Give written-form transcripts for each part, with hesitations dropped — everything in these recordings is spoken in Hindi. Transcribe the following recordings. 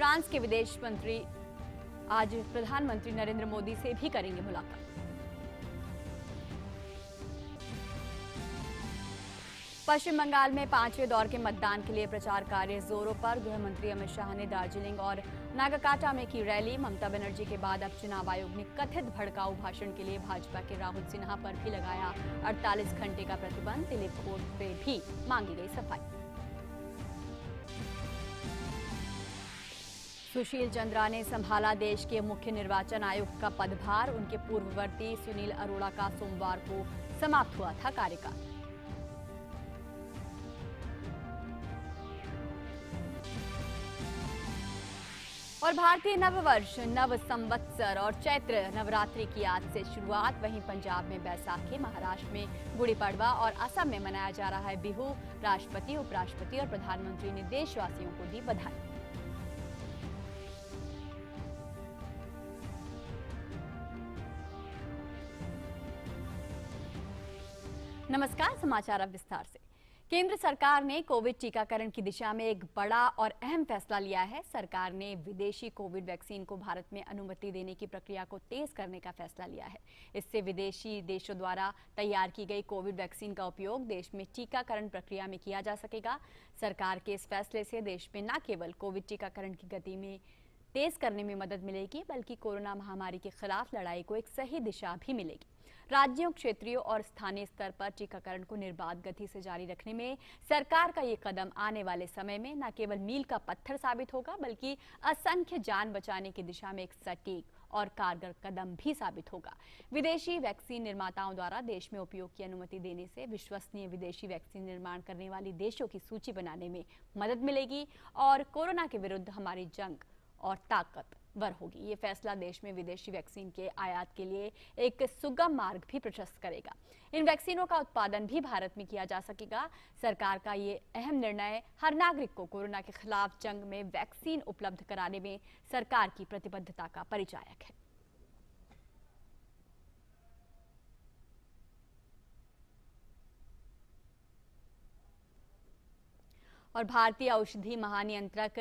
फ्रांस के विदेश मंत्री आज प्रधानमंत्री नरेंद्र मोदी से भी करेंगे मुलाकात। पश्चिम बंगाल में 5वें दौर के मतदान के लिए प्रचार कार्य जोरों पर। गृह मंत्री अमित शाह ने दार्जिलिंग और नागाकाटा में की रैली। ममता बनर्जी के बाद अब चुनाव आयोग ने कथित भड़काऊ भाषण के लिए भाजपा के राहुल सिन्हा पर भी लगाया 48 घंटे का प्रतिबंध। दिलीप घोष से भी मांगी गई सफाई। सुशील चंद्रा ने संभाला देश के मुख्य निर्वाचन आयुक्त का पदभार। उनके पूर्ववर्ती सुनील अरोड़ा का सोमवार को समाप्त हुआ था कार्यकाल। और भारतीय नववर्ष, नव संवत्सर और चैत्र नवरात्रि की आज से शुरुआत। वहीं पंजाब में बैसाखी, महाराष्ट्र में गुड़ी पड़वा और असम में मनाया जा रहा है बिहू। राष्ट्रपति, उपराष्ट्रपति और प्रधानमंत्री ने देशवासियों को दी बधाई। नमस्कार, समाचार अब विस्तार से। केंद्र सरकार ने कोविड टीकाकरण की दिशा में एक बड़ा और अहम फैसला लिया है। सरकार ने विदेशी कोविड वैक्सीन को भारत में अनुमति देने की प्रक्रिया को तेज करने का फैसला लिया है। इससे विदेशी देशों द्वारा तैयार की गई कोविड वैक्सीन का उपयोग देश में टीकाकरण प्रक्रिया में किया जा सकेगा। सरकार के इस फैसले से देश में न केवल कोविड टीकाकरण की गति में तेज करने में मदद मिलेगी, बल्कि कोरोना महामारी के खिलाफ लड़ाई को एक सही दिशा भी मिलेगी। राज्यों, क्षेत्रीय और स्थानीय स्तर पर टीकाकरण को निर्बाध गति से जारी रखने में सरकार का ये कदम आने वाले समय में न केवल मील का पत्थर साबित होगा, बल्कि असंख्य जान बचाने की दिशा में एक सटीक और कारगर कदम भी साबित होगा। विदेशी वैक्सीन निर्माताओं द्वारा देश में उपयोग की अनुमति देने से विश्वसनीय विदेशी वैक्सीन निर्माण करने वाली देशों की सूची बनाने में मदद मिलेगी और कोरोना के विरुद्ध हमारी जंग और ताकतवर होगी। ये फैसला देश में विदेशी वैक्सीन के आयात के लिए एक सुगम मार्ग भी प्रशस्त करेगा। इन वैक्सीनों का उत्पादन भी भारत में किया जा सकेगा। सरकार का ये अहम निर्णय हर नागरिक को कोरोना के खिलाफ जंग में वैक्सीन उपलब्ध कराने में सरकार की प्रतिबद्धता का परिचायक है। और भारतीय औषधि महानियंत्रक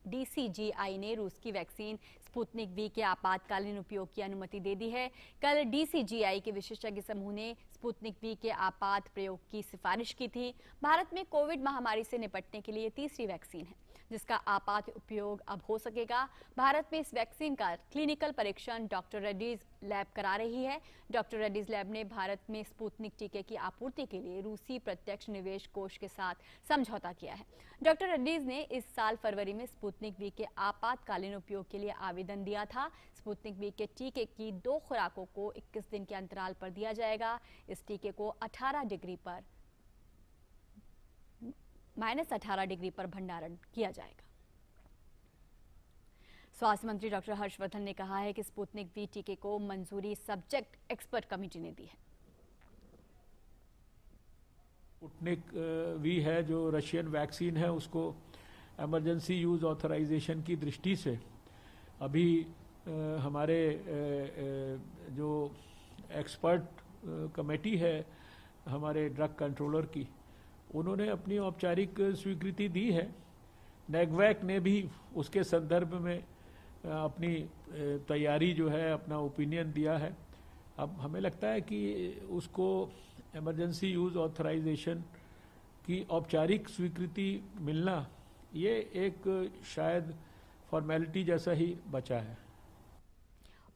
DCGI ने रूस की वैक्सीन स्पुतनिक वी के आपातकालीन उपयोग की अनुमति दे दी है। कल DCGI के विशेषज्ञ समूह ने स्पुतनिक वी के आपात प्रयोग की सिफारिश की थी। भारत में कोविड महामारी से निपटने के लिए तीसरी वैक्सीन है जिसका आपात उपयोग अब हो सकेगा। भारत में इस वैक्सीन का क्लिनिकल परीक्षण डॉक्टर रेड्डीज लैब करा रही है। डॉक्टर रेड्डीज लैब ने भारत में स्पुतनिक टीके की आपूर्ति के लिए रूसी प्रत्यक्ष निवेश कोष के साथ समझौता किया है। डॉक्टर रेड्डीज ने इस साल फरवरी में स्पुतनिक वी के आपातकालीन उपयोग के लिए आवेदन दिया था। स्पुतनिक वी के टीके की 2 खुराकों को 21 दिन के अंतराल पर दिया जाएगा। इस टीके को -18 डिग्री पर भंडारण किया जाएगा। स्वास्थ्य मंत्री डॉक्टर हर्षवर्धन ने कहा है कि स्पुतनिक वी टीके को मंजूरी सब्जेक्ट एक्सपर्ट कमेटी ने दी है। स्पुतनिक वी है जो रशियन वैक्सीन है, उसको इमरजेंसी यूज ऑथराइजेशन की दृष्टि से अभी हमारे जो एक्सपर्ट कमेटी है हमारे ड्रग कंट्रोलर की, उन्होंने अपनी औपचारिक स्वीकृति दी है। नेगवैक ने भी उसके संदर्भ में अपनी तैयारी जो है, अपना ओपिनियन दिया है। अब हमें लगता है कि उसको इमरजेंसी यूज ऑथराइजेशन की औपचारिक स्वीकृति मिलना ये एक शायद फॉर्मेलिटी जैसा ही बचा है।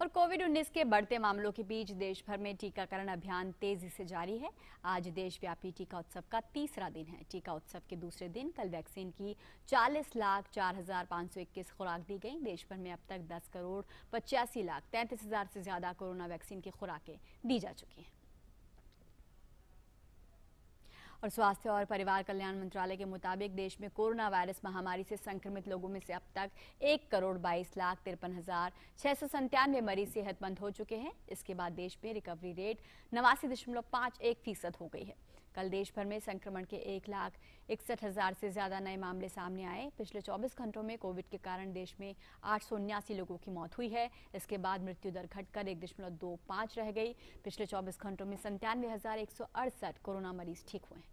और कोविड-19 के बढ़ते मामलों के बीच देश भर में टीकाकरण अभियान तेजी से जारी है। आज देशव्यापी टीका उत्सव का तीसरा दिन है। टीका उत्सव के दूसरे दिन कल वैक्सीन की 40,04,521 खुराक दी गई। देश भर में अब तक 10,85,33,000 से ज्यादा कोरोना वैक्सीन की खुराकें दी जा चुकी हैं। और स्वास्थ्य और परिवार कल्याण मंत्रालय के मुताबिक देश में कोरोना वायरस महामारी से संक्रमित लोगों में से अब तक 1,22,53,697 मरीज सेहतमंद हो चुके हैं। इसके बाद देश में रिकवरी रेट 89.51% हो गई है। कल देश भर में संक्रमण के 1,61,000 से ज्यादा नए मामले सामने आए। पिछले 24 घंटों में कोविड के कारण देश में 879 लोगों की मौत हुई है। इसके बाद मृत्यु दर घटकर 1.25 रह गई। पिछले 24 घंटों में 97,168 कोरोना मरीज ठीक हुए हैं।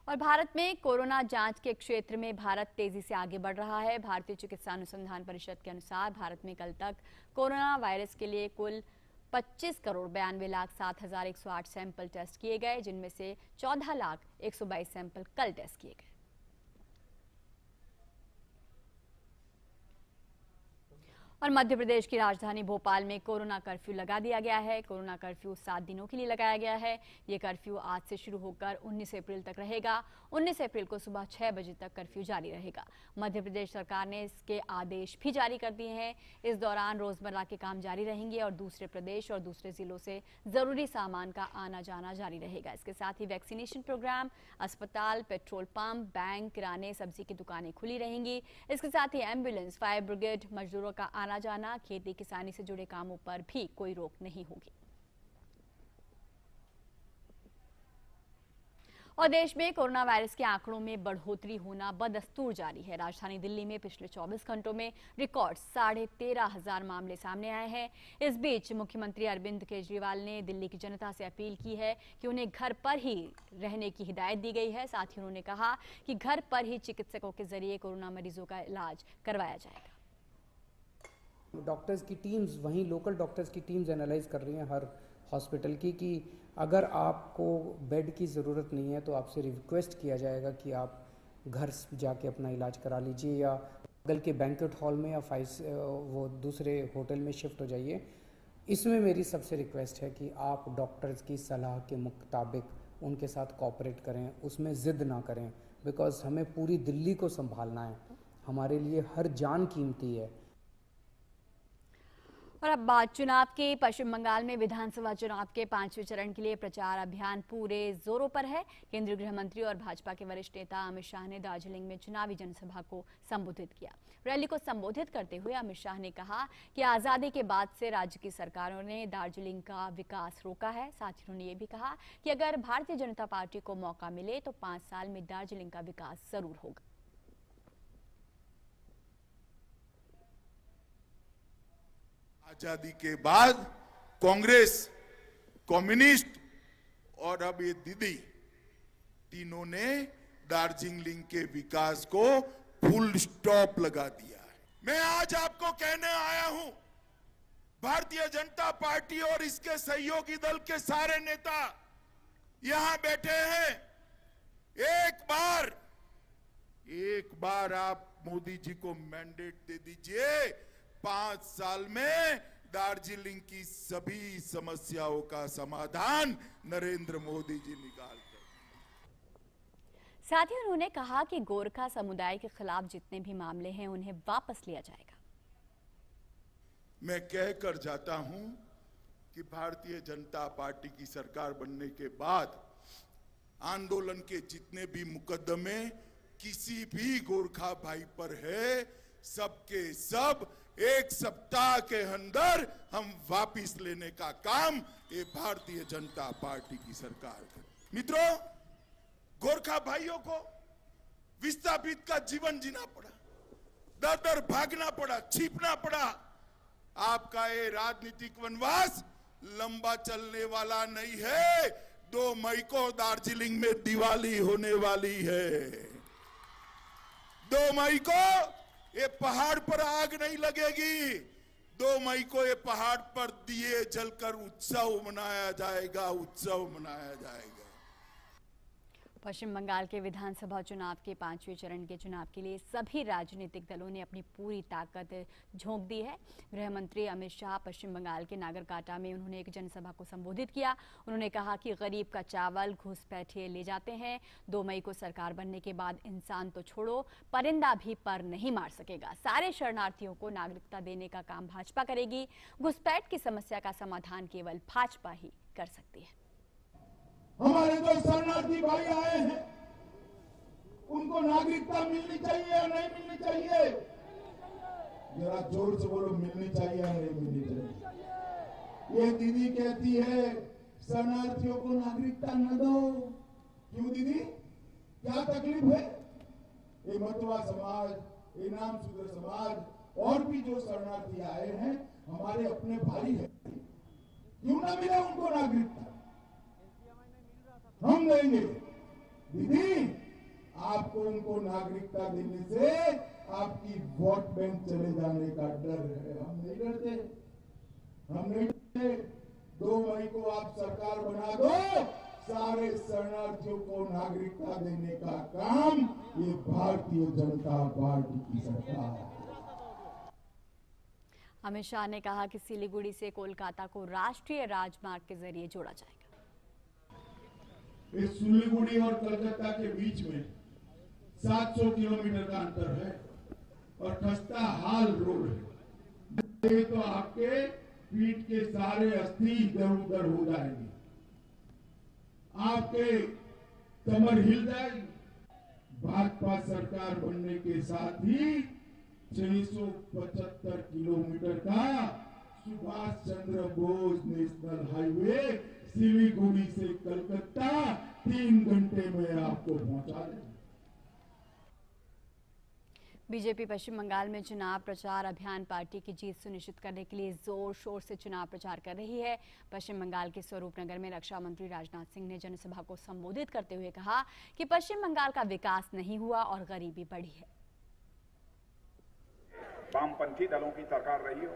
और भारत में कोरोना जांच के क्षेत्र में भारत तेजी से आगे बढ़ रहा है। भारतीय चिकित्सा अनुसंधान परिषद के अनुसार भारत में कल तक कोरोना वायरस के लिए कुल 25,92,07,108 सैंपल टेस्ट किए गए, जिनमें से 14,01,22 सैंपल कल टेस्ट किए गए। और मध्य प्रदेश की राजधानी भोपाल में कोरोना कर्फ्यू लगा दिया गया है। कोरोना कर्फ्यू 7 दिनों के लिए लगाया गया है। ये कर्फ्यू आज से शुरू होकर 19 अप्रैल तक रहेगा। 19 अप्रैल को सुबह 6 बजे तक कर्फ्यू जारी रहेगा। मध्य प्रदेश सरकार ने इसके आदेश भी जारी कर दिए हैं। इस दौरान रोजमर्रा के काम जारी रहेंगे और दूसरे प्रदेश और दूसरे जिलों से जरूरी सामान का आना जाना जारी रहेगा। इसके साथ ही वैक्सीनेशन प्रोग्राम, अस्पताल, पेट्रोल पंप, बैंक, किराने, सब्जी की दुकानें खुली रहेंगी। इसके साथ ही एम्बुलेंस, फायर ब्रिगेड, मजदूरों का आना जाना, खेती किसानी से जुड़े कामों पर भी कोई रोक नहीं होगी। और देश में कोरोना वायरस के आंकड़ों में बढ़ोतरी होना बदस्तूर जारी है। राजधानी दिल्ली में पिछले 24 घंटों में रिकॉर्ड 13,500 मामले सामने आए हैं। इस बीच मुख्यमंत्री अरविंद केजरीवाल ने दिल्ली की जनता से अपील की है कि उन्हें घर पर ही रहने की हिदायत दी गई है। साथ ही उन्होंने कहा कि घर पर ही चिकित्सकों के जरिए कोरोना मरीजों का इलाज करवाया जाएगा। डॉक्टर्स की टीम्स, वहीं लोकल डॉक्टर्स की टीम्स एनालाइज कर रही हैं हर हॉस्पिटल की कि अगर आपको बेड की ज़रूरत नहीं है तो आपसे रिक्वेस्ट किया जाएगा कि आप घर जाके अपना इलाज करा लीजिए या बगल के बैंक्वेट हॉल में या वो दूसरे होटल में शिफ्ट हो जाइए। इसमें मेरी सबसे रिक्वेस्ट है कि आप डॉक्टर्स की सलाह के मुताबिक उनके साथ कोऑपरेट करें, उसमें ज़िद ना करें, बिकॉज हमें पूरी दिल्ली को संभालना है। हमारे लिए हर जान कीमती है। और अब बात चुनाव की। पश्चिम बंगाल में विधानसभा चुनाव के 5वें चरण के लिए प्रचार अभियान पूरे जोरों पर है। केंद्रीय गृह मंत्री और भाजपा के वरिष्ठ नेता अमित शाह ने दार्जिलिंग में चुनावी जनसभा को संबोधित किया। रैली को संबोधित करते हुए अमित शाह ने कहा कि आजादी के बाद से राज्य की सरकारों ने दार्जिलिंग का विकास रोका है। साथ ही उन्होंने ये भी कहा कि अगर भारतीय जनता पार्टी को मौका मिले तो 5 साल में दार्जिलिंग का विकास जरूर होगा। आजादी के बाद कांग्रेस, कम्युनिस्ट और अब ये दीदी, तीनों ने दार्जिलिंग के विकास को फुल स्टॉप लगा दिया है। मैं आज आपको कहने आया हूं, भारतीय जनता पार्टी और इसके सहयोगी दल के सारे नेता यहां बैठे हैं। एक बार आप मोदी जी को मैंडेट दे दीजिए, 5 साल में दार्जिलिंग की सभी समस्याओं का समाधान नरेंद्र मोदी जी निकाल कर। साथ ही उन्होंने कहा कि गोरखा समुदाय के खिलाफ जितने भी मामले हैं उन्हें वापस लिया जाएगा। मैं कहकर जाता हूं कि भारतीय जनता पार्टी की सरकार बनने के बाद आंदोलन के जितने भी मुकदमे किसी भी गोरखा भाई पर है, सबके सब 1 सप्ताह के अंदर हम वापिस लेने का काम ये भारतीय जनता पार्टी की सरकार करे। मित्रों, गोरखा भाइयों को विस्थापित का जीवन जीना पड़ा, दर भागना पड़ा, छिपना पड़ा। आपका ये राजनीतिक वनवास लंबा चलने वाला नहीं है। 2 मई को दार्जिलिंग में दिवाली होने वाली है। 2 मई को ये पहाड़ पर आग नहीं लगेगी। 2 मई को ये पहाड़ पर दिए जलकर उत्सव मनाया जाएगा। पश्चिम बंगाल के विधानसभा चुनाव के 5वें चरण के चुनाव के लिए सभी राजनीतिक दलों ने अपनी पूरी ताकत झोंक दी है। गृह मंत्री अमित शाह पश्चिम बंगाल के नागरकाटा में उन्होंने एक जनसभा को संबोधित किया। उन्होंने कहा कि गरीब का चावल घुसपैठिए ले जाते हैं। 2 मई को सरकार बनने के बाद इंसान तो छोड़ो, परिंदा भी पर नहीं मार सकेगा। सारे शरणार्थियों को नागरिकता देने का काम भाजपा करेगी। घुसपैठ की समस्या का समाधान केवल भाजपा ही कर सकती है। हमारे जो शरणार्थी भाई आए हैं उनको नागरिकता मिलनी चाहिए या नहीं मिलनी चाहिए? जरा जोर से बोलो, मिलनी चाहिए या नहीं मिलनी चाहिए? ये दीदी कहती है शरणार्थियों को नागरिकता न दो। क्यों दीदी, क्या तकलीफ है? ये मतवा समाज, इनाम शूद्र समाज और भी जो शरणार्थी आए हैं हमारे अपने भाई हैं, क्यों ना मिले उनको नागरिकता? हम देंगे दीदी। आपको उनको नागरिकता देने से आपकी वोट बैंक चले जाने का डर है। हम नहीं डरते, हम नहीं डरते। 2 मई को आप सरकार बना दो, सारे शरणार्थियों को नागरिकता देने का काम ये भारतीय जनता पार्टी की सरकार है। अमित शाह ने कहा कि सिलीगुड़ी से कोलकाता को राष्ट्रीय राजमार्ग के जरिए जोड़ा जाएगा। इस सिलीगुड़ी और कोलकाता के बीच में 700 किलोमीटर का अंतर है और खस्ता हाल रोड है। ये तो आपके पीठ के सारे अस्थि इधर उधर हो जाएंगे, आपके कमर हिल जाएगी। भाजपा सरकार बनने के साथ ही 675 किलोमीटर का सुभाष चंद्र बोस नेशनल हाईवे सिलीगुड़ी से कलकत्ता 3 घंटे में आपको पहुंचा देंगे। बीजेपी पश्चिम बंगाल में चुनाव प्रचार अभियान पार्टी की जीत सुनिश्चित करने के लिए जोर शोर से चुनाव प्रचार कर रही है। पश्चिम बंगाल के स्वरूपनगर में रक्षा मंत्री राजनाथ सिंह ने जनसभा को संबोधित करते हुए कहा कि पश्चिम बंगाल का विकास नहीं हुआ और गरीबी बढ़ी है। वामपंथी दलों की सरकार रही हो,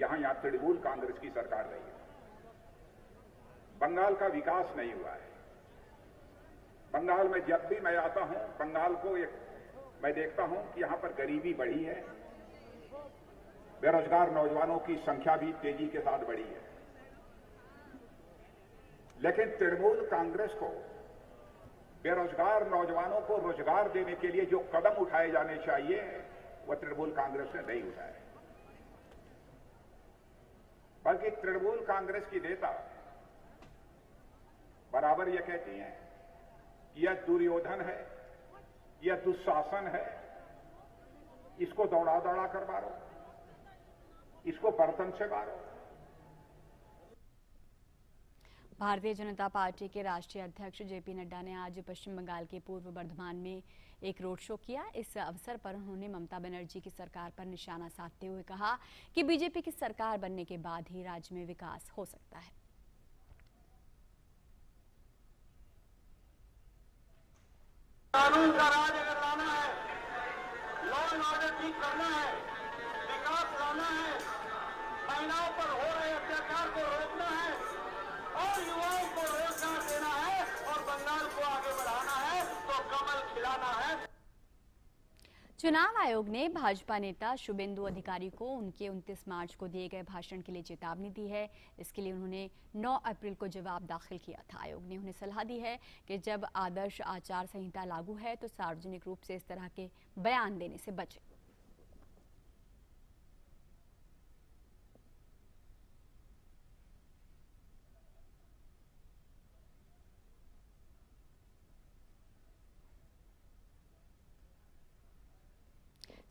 यहां तृणमूल कांग्रेस की सरकार रही हो, बंगाल का विकास नहीं हुआ है। बंगाल में जब भी मैं आता हूं, बंगाल को मैं देखता हूं कि यहां पर गरीबी बढ़ी है, बेरोजगार नौजवानों की संख्या भी तेजी के साथ बढ़ी है। लेकिन तृणमूल कांग्रेस को बेरोजगार नौजवानों को रोजगार देने के लिए जो कदम उठाए जाने चाहिए वह तृणमूल कांग्रेस ने नहीं उठाए, बल्कि तृणमूल कांग्रेस की नेता बराबर यह कहती हैं कि यह दुर्योधन है, यह दुशासन है, इसको दौड़ा दौड़ा कर मारो, इसको बर्तन से मारो। भारतीय जनता पार्टी के राष्ट्रीय अध्यक्ष जेपी नड्डा ने आज पश्चिम बंगाल के पूर्व बर्धमान में एक रोड शो किया। इस अवसर पर उन्होंने ममता बनर्जी की सरकार पर निशाना साधते हुए कहा कि बीजेपी की सरकार बनने के बाद ही राज्य में विकास हो सकता है। कानून का राज अगर लाना है, लॉ एंड ऑर्डर ठीक करना है, विकास लाना है, महिलाओं पर हो रहे अत्याचार को रोकना है और युवाओं को रोजगार देना है और बंगाल को आगे बढ़ाना है तो कमल खिलाना है। चुनाव आयोग ने भाजपा नेता शुभेंदु अधिकारी को उनके 29 मार्च को दिए गए भाषण के लिए चेतावनी दी है। इसके लिए उन्होंने 9 अप्रैल को जवाब दाखिल किया था। आयोग ने उन्हें सलाह दी है कि जब आदर्श आचार संहिता लागू है तो सार्वजनिक रूप से इस तरह के बयान देने से बचें।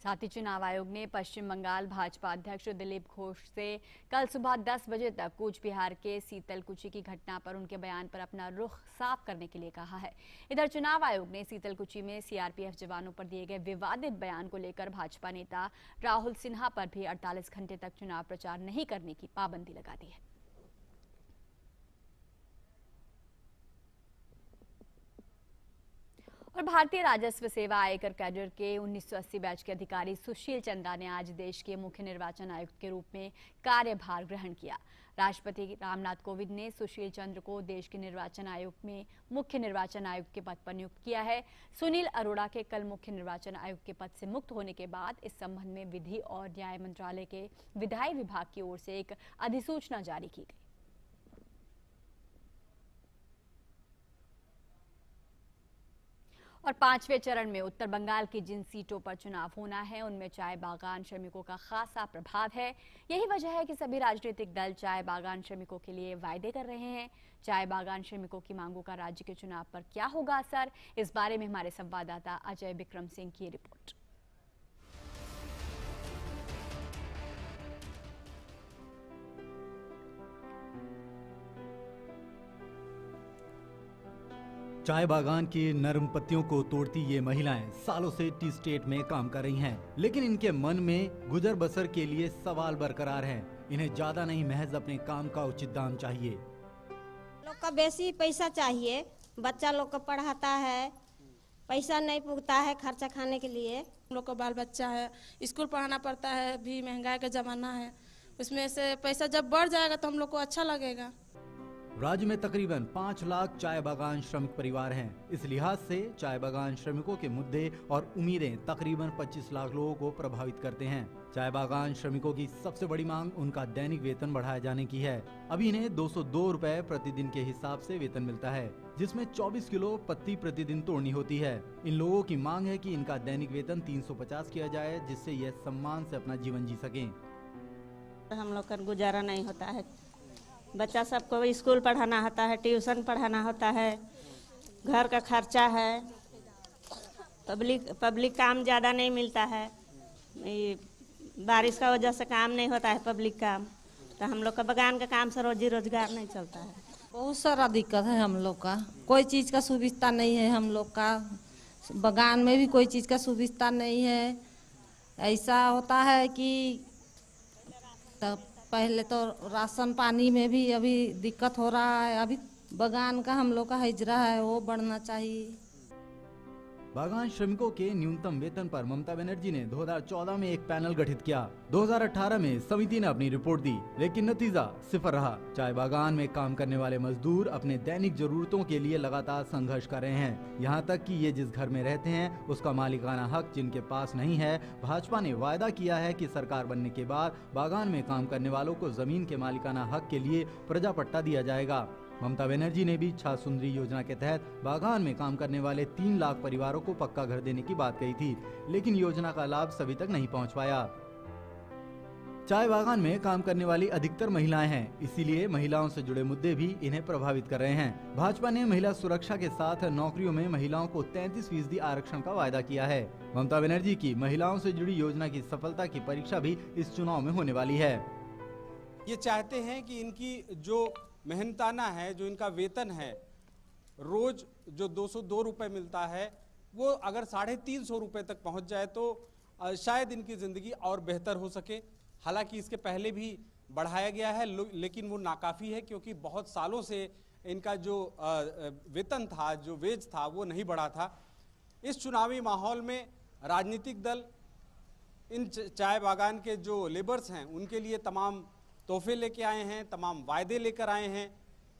साथ ही चुनाव आयोग ने पश्चिम बंगाल भाजपा अध्यक्ष दिलीप घोष से कल सुबह 10 बजे तक कूच बिहार के सीतलकुची की घटना पर उनके बयान पर अपना रुख साफ करने के लिए कहा है। इधर चुनाव आयोग ने सीतलकुची में सीआरपीएफ जवानों पर दिए गए विवादित बयान को लेकर भाजपा नेता राहुल सिन्हा पर भी 48 घंटे तक चुनाव प्रचार नहीं करने की पाबंदी लगा दी है। और भारतीय राजस्व सेवा आयकर कैडर के 1980 बैच के अधिकारी सुशील चंद्रा ने आज देश के मुख्य निर्वाचन आयुक्त के रूप में कार्यभार ग्रहण किया। राष्ट्रपति रामनाथ कोविंद ने सुशील चंद्र को देश के निर्वाचन आयोग में मुख्य निर्वाचन आयुक्त के पद पर नियुक्त किया है। सुनील अरोड़ा के कल मुख्य निर्वाचन आयुक्त के पद से मुक्त होने के बाद इस संबंध में विधि और न्याय मंत्रालय के विधायी विभाग की ओर से एक अधिसूचना जारी की गई। और 5वें चरण में उत्तर बंगाल की जिन सीटों पर चुनाव होना है उनमें चाय बागान श्रमिकों का खासा प्रभाव है। यही वजह है कि सभी राजनीतिक दल चाय बागान श्रमिकों के लिए वायदे कर रहे हैं। चाय बागान श्रमिकों की मांगों का राज्य के चुनाव पर क्या होगा असर, इस बारे में हमारे संवाददाता अजय बिक्रम सिंह की रिपोर्ट। चाय बागान की नरम पत्तियों को तोड़ती ये महिलाएं सालों से टी स्टेट में काम कर रही हैं, लेकिन इनके मन में गुजर बसर के लिए सवाल बरकरार है। इन्हें ज्यादा नहीं, महज अपने काम का उचित दाम चाहिए। लोग का बेसी पैसा चाहिए, बच्चा लोग को पढ़ाता है, पैसा नहीं पुगता है खर्चा खाने के लिए। हम लोग का बाल बच्चा है, स्कूल पढ़ाना पड़ता है, भी महंगाई का ज़माना है, उसमें से पैसा जब बढ़ जाएगा तो हम लोग को अच्छा लगेगा। राज्य में तकरीबन 5 लाख चाय बागान श्रमिक परिवार हैं। इस लिहाज से चाय बागान श्रमिकों के मुद्दे और उम्मीदें तकरीबन 25 लाख लोगों को प्रभावित करते हैं। चाय बागान श्रमिकों की सबसे बड़ी मांग उनका दैनिक वेतन बढ़ाए जाने की है। अभी इन्हें 202 रुपए प्रतिदिन के हिसाब से वेतन मिलता है, जिसमें 24 किलो पत्ती प्रतिदिन तोड़नी होती है। इन लोगों की मांग है कि इनका दैनिक वेतन 350 किया जाए, जिससे यह सम्मान से अपना जीवन जी सकें। हम लोग का गुजारा नहीं होता है, बच्चा सबको स्कूल पढ़ाना होता है, ट्यूशन पढ़ाना होता है, घर का खर्चा है, पब्लिक काम ज़्यादा नहीं मिलता है, बारिश का वजह से काम नहीं होता है पब्लिक काम, तो हम लोग का बागान का काम से रोजी रोजगार नहीं चलता है। बहुत सारा दिक्कत है हम लोग का, कोई चीज़ का सुविधा नहीं है हम लोग का, बागान में भी कोई चीज़ का सुविधा नहीं है। ऐसा होता है कि तब पहले तो राशन पानी में भी अभी दिक्कत हो रहा है, अभी बागान का हम लोग का हिजरा है वो बढ़ना चाहिए। बागान श्रमिकों के न्यूनतम वेतन पर ममता बनर्जी ने 2014 में एक पैनल गठित किया। 2018 में समिति ने अपनी रिपोर्ट दी, लेकिन नतीजा सिफर रहा। चाय बागान में काम करने वाले मजदूर अपने दैनिक जरूरतों के लिए लगातार संघर्ष कर रहे हैं। यहाँ तक कि ये जिस घर में रहते हैं उसका मालिकाना हक जिनके पास नहीं है। भाजपा ने वायदा किया है कि सरकार बनने के बाद बागान में काम करने वालों को जमीन के मालिकाना हक के लिए प्रजा पट्टा दिया जाएगा। ममता बनर्जी ने भी छाछ सुंदरी योजना के तहत बागान में काम करने वाले 3 लाख परिवारों को पक्का घर देने की बात कही थी, लेकिन योजना का लाभ सभी तक नहीं पहुंच पाया। चाय बागान में काम करने वाली अधिकतर महिलाएं हैं, इसीलिए महिलाओं से जुड़े मुद्दे भी इन्हें प्रभावित कर रहे हैं। भाजपा ने महिला सुरक्षा के साथ नौकरियों में महिलाओं को 33% आरक्षण का वायदा किया है। ममता बनर्जी की महिलाओं से जुड़ी योजना की सफलता की परीक्षा भी इस चुनाव में होने वाली है। ये चाहते हैं कि इनकी जो मेहनताना है, जो इनका वेतन है, रोज जो 202 रुपए मिलता है, वो अगर 350 रुपए तक पहुंच जाए तो शायद इनकी ज़िंदगी और बेहतर हो सके। हालांकि इसके पहले भी बढ़ाया गया है, लेकिन वो नाकाफ़ी है, क्योंकि बहुत सालों से इनका जो वेतन था, जो वेज था, वो नहीं बढ़ा था। इस चुनावी माहौल में राजनीतिक दल इन चाय बागान के जो लेबर्स हैं उनके लिए तमाम तोहफे लेके आए हैं, तमाम वायदे लेकर आए हैं।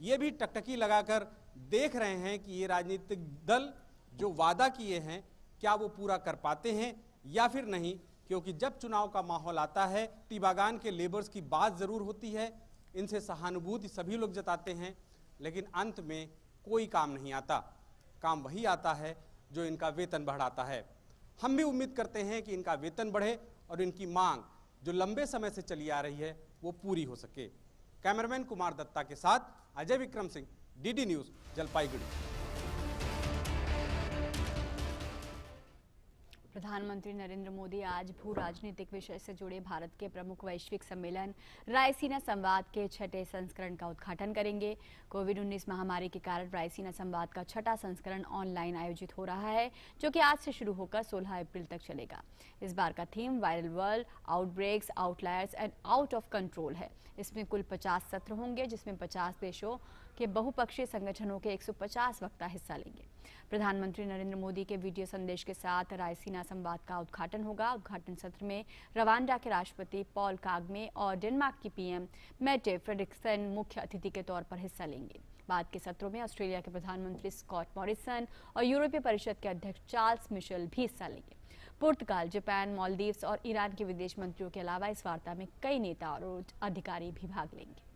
ये भी टकटकी लगाकर देख रहे हैं कि ये राजनीतिक दल जो वादा किए हैं क्या वो पूरा कर पाते हैं या फिर नहीं, क्योंकि जब चुनाव का माहौल आता है टी बागान के लेबर्स की बात ज़रूर होती है, इनसे सहानुभूति सभी लोग जताते हैं, लेकिन अंत में कोई काम नहीं आता। काम वही आता है जो इनका वेतन बढ़ाता है। हम भी उम्मीद करते हैं कि इनका वेतन बढ़े और इनकी मांग जो लंबे समय से चली आ रही है वो पूरी हो सके। कैमरामैन कुमार दत्ता के साथ अजय विक्रम सिंह, डीडी न्यूज़, जलपाईगुड़ी। प्रधानमंत्री नरेंद्र मोदी आज भू राजनीतिक विषय से जुड़े भारत के प्रमुख वैश्विक सम्मेलन रायसीना संवाद के 6ठे संस्करण का उद्घाटन करेंगे। कोविड-19 महामारी के कारण रायसीना संवाद का 6ठा संस्करण ऑनलाइन आयोजित हो रहा है, जो कि आज से शुरू होकर 16 अप्रैल तक चलेगा। इस बार का theme viral world, outbreaks, outliers and out of control है। इसमें कुल 50 सत्र होंगे, जिसमें 50 देशों के बहुपक्षीय संगठनों के 150 वक्ता हिस्सा लेंगे। प्रधानमंत्री नरेंद्र मोदी के वीडियो संदेश के साथ रायसीना संवाद का उद्घाटन होगा। उद्घाटन सत्र में रवांडा के राष्ट्रपति पॉल कागमे और डेनमार्क की पीएम मेटे फ्रेडरिक्सन मुख्य अतिथि के तौर पर हिस्सा लेंगे। बाद के सत्रों में ऑस्ट्रेलिया के प्रधानमंत्री स्कॉट मॉरिसन और यूरोपीय परिषद के अध्यक्ष चार्ल्स मिशेल भी हिस्सा लेंगे। पुर्तगाल, जापान, मालदीव्स और ईरान के विदेश मंत्रियों के अलावा इस वार्ता में कई नेता और अधिकारी भी भाग लेंगे।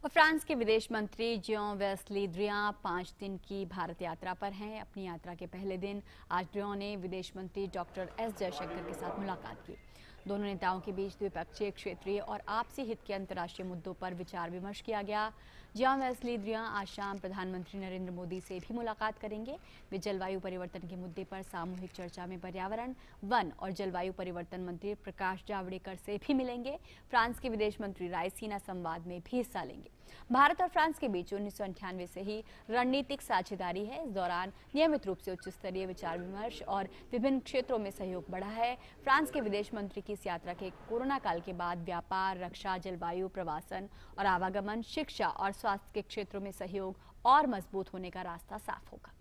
और फ्रांस के विदेश मंत्री जियोन वेस ली ड्रियान 5 दिन की भारत यात्रा पर हैं। अपनी यात्रा के पहले दिन आज ड्रियान ने विदेश मंत्री डॉक्टर एस जयशंकर के साथ मुलाकात की। दोनों नेताओं के बीच द्विपक्षीय, क्षेत्रीय और आपसी हित के अंतर्राष्ट्रीय मुद्दों पर विचार विमर्श किया गया। जॉन वेस्ली द्रिया आज शाम प्रधानमंत्री नरेंद्र मोदी से भी मुलाकात करेंगे। वे जलवायु परिवर्तन के मुद्दे पर सामूहिक चर्चा में पर्यावरण, वन और जलवायु परिवर्तन मंत्री प्रकाश जावड़ेकर से भी मिलेंगे। फ्रांस के विदेश मंत्री रायसीना संवाद में भी हिस्सा लेंगे। भारत और फ्रांस के बीच 1998 से ही रणनीतिक साझेदारी है। इस दौरान नियमित रूप से उच्च स्तरीय विचार विमर्श और विभिन्न क्षेत्रों में सहयोग बढ़ा है। फ्रांस के विदेश मंत्री की इस यात्रा के कोरोना काल के बाद व्यापार, रक्षा, जलवायु, प्रवासन और आवागमन, शिक्षा और स्वास्थ्य के क्षेत्रों में सहयोग और मजबूत होने का रास्ता साफ होगा।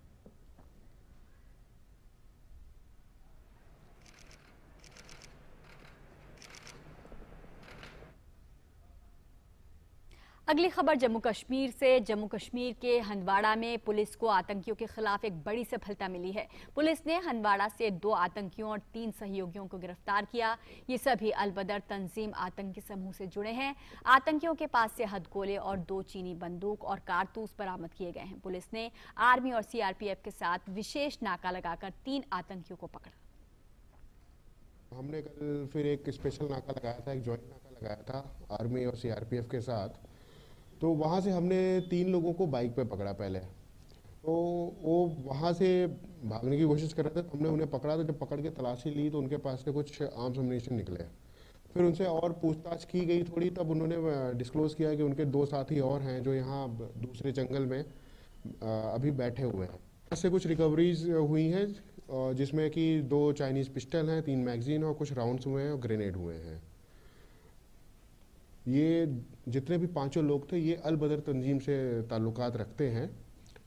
अगली खबर जम्मू कश्मीर से। जम्मू कश्मीर के हंदवाड़ा में पुलिस को आतंकियों के खिलाफ एक बड़ी सफलता मिली है। पुलिस ने हंदवाड़ा से 2 आतंकियों और 3 सहयोगियों को गिरफ्तार किया। ये सभी अल-बदर तंजीम आतंकी समूह से जुड़े हैं। आतंकियों के पास से हथगोले और 2 चीनी बंदूक और कारतूस बरामद किए गए हैं। पुलिस ने आर्मी और सीआरपीएफ के साथ विशेष नाका लगाकर 3 आतंकियों को पकड़ा। हमने कल फिर एक स्पेशल नाका लगाया था, एक जॉइंट नाका लगाया था आर्मी और सीआरपीएफ के साथ। तो वहाँ से हमने 3 लोगों को बाइक पे पकड़ा पहले। तो वो वहाँ से भागने की कोशिश कर रहे थे, हमने उन्हें पकड़ा। तो जब पकड़ के तलाशी ली तो उनके पास से कुछ आर्म्स एम्युनिशन निकले। फिर उनसे और पूछताछ की गई थोड़ी, तब उन्होंने डिस्क्लोज किया कि उनके 2 साथी और हैं जो यहाँ दूसरे जंगल में अभी बैठे हुए हैं। इससे कुछ रिकवरीज हुई हैं, जिसमें कि 2 चाइनीज़ पिस्टल हैं, 3 मैगजीन और कुछ राउंड्स हुए हैं और ग्रेनेड हुए हैं। ये जितने भी 5 लोग थे ये अल-बदर तंजीम से ताल्लुकात रखते हैं।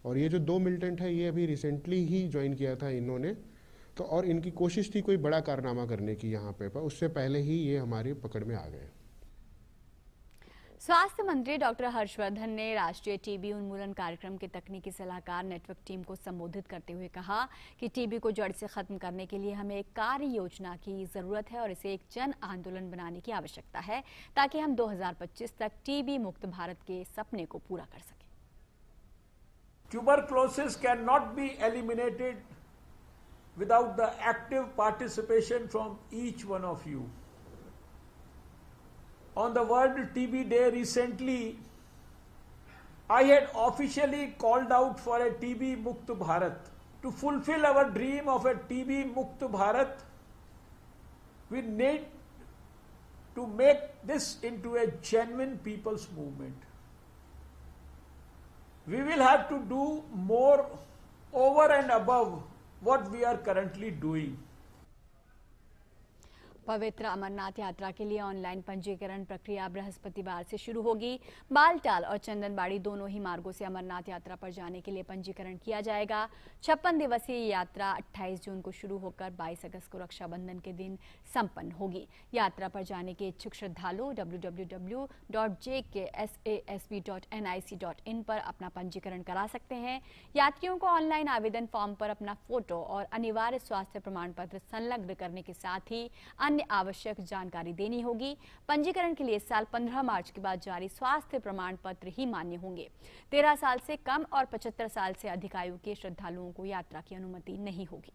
और ये जो 2 मिलिटेंट है ये अभी रिसेंटली ही ज्वाइन किया था इन्होंने। तो और इनकी कोशिश थी कोई बड़ा कारनामा करने की यहाँ पे, पर उससे पहले ही ये हमारी पकड़ में आ गए। स्वास्थ्य मंत्री डॉक्टर हर्षवर्धन ने राष्ट्रीय टीबी उन्मूलन कार्यक्रम के तकनीकी सलाहकार नेटवर्क टीम को संबोधित करते हुए कहा कि टीबी को जड़ से खत्म करने के लिए हमें एक कार्य योजना की जरूरत है और इसे एक जन आंदोलन बनाने की आवश्यकता है, ताकि हम 2025 तक टीबी मुक्त भारत के सपने को पूरा कर सकें। Tuberculosis cannot be eliminated without the active participation from each one of you. On the World TB Day recently, I had officially called out for a TB Mukt Bharat. To fulfill our dream of a TB Mukt Bharat, we need to make this into a genuine people's movement. We will have to do more over and above what we are currently doing. पवित्र अमरनाथ यात्रा के लिए ऑनलाइन पंजीकरण प्रक्रिया बृहस्पतिवार से शुरू होगी। बालटाल और चंदनबाड़ी दोनों ही मार्गों से अमरनाथ यात्रा पर जाने के लिए पंजीकरण किया जाएगा। 56 दिवसीय यात्रा 28 जून को शुरू होकर 22 अगस्त को रक्षाबंधन के दिन संपन्न होगी। यात्रा पर जाने के इच्छुक श्रद्धालु www.jksasb.nic.in पर अपना पंजीकरण करा सकते हैं। यात्रियों को ऑनलाइन आवेदन फॉर्म पर अपना फोटो और अनिवार्य स्वास्थ्य प्रमाण पत्र संलग्न करने के साथ ही आवश्यक जानकारी देनी होगी। पंजीकरण के लिए इस साल 15 मार्च के बाद जारी स्वास्थ्य प्रमाण पत्र ही मान्य होंगे। 13 साल से कम और 75 साल से अधिक आयु के श्रद्धालुओं को यात्रा की अनुमति नहीं होगी।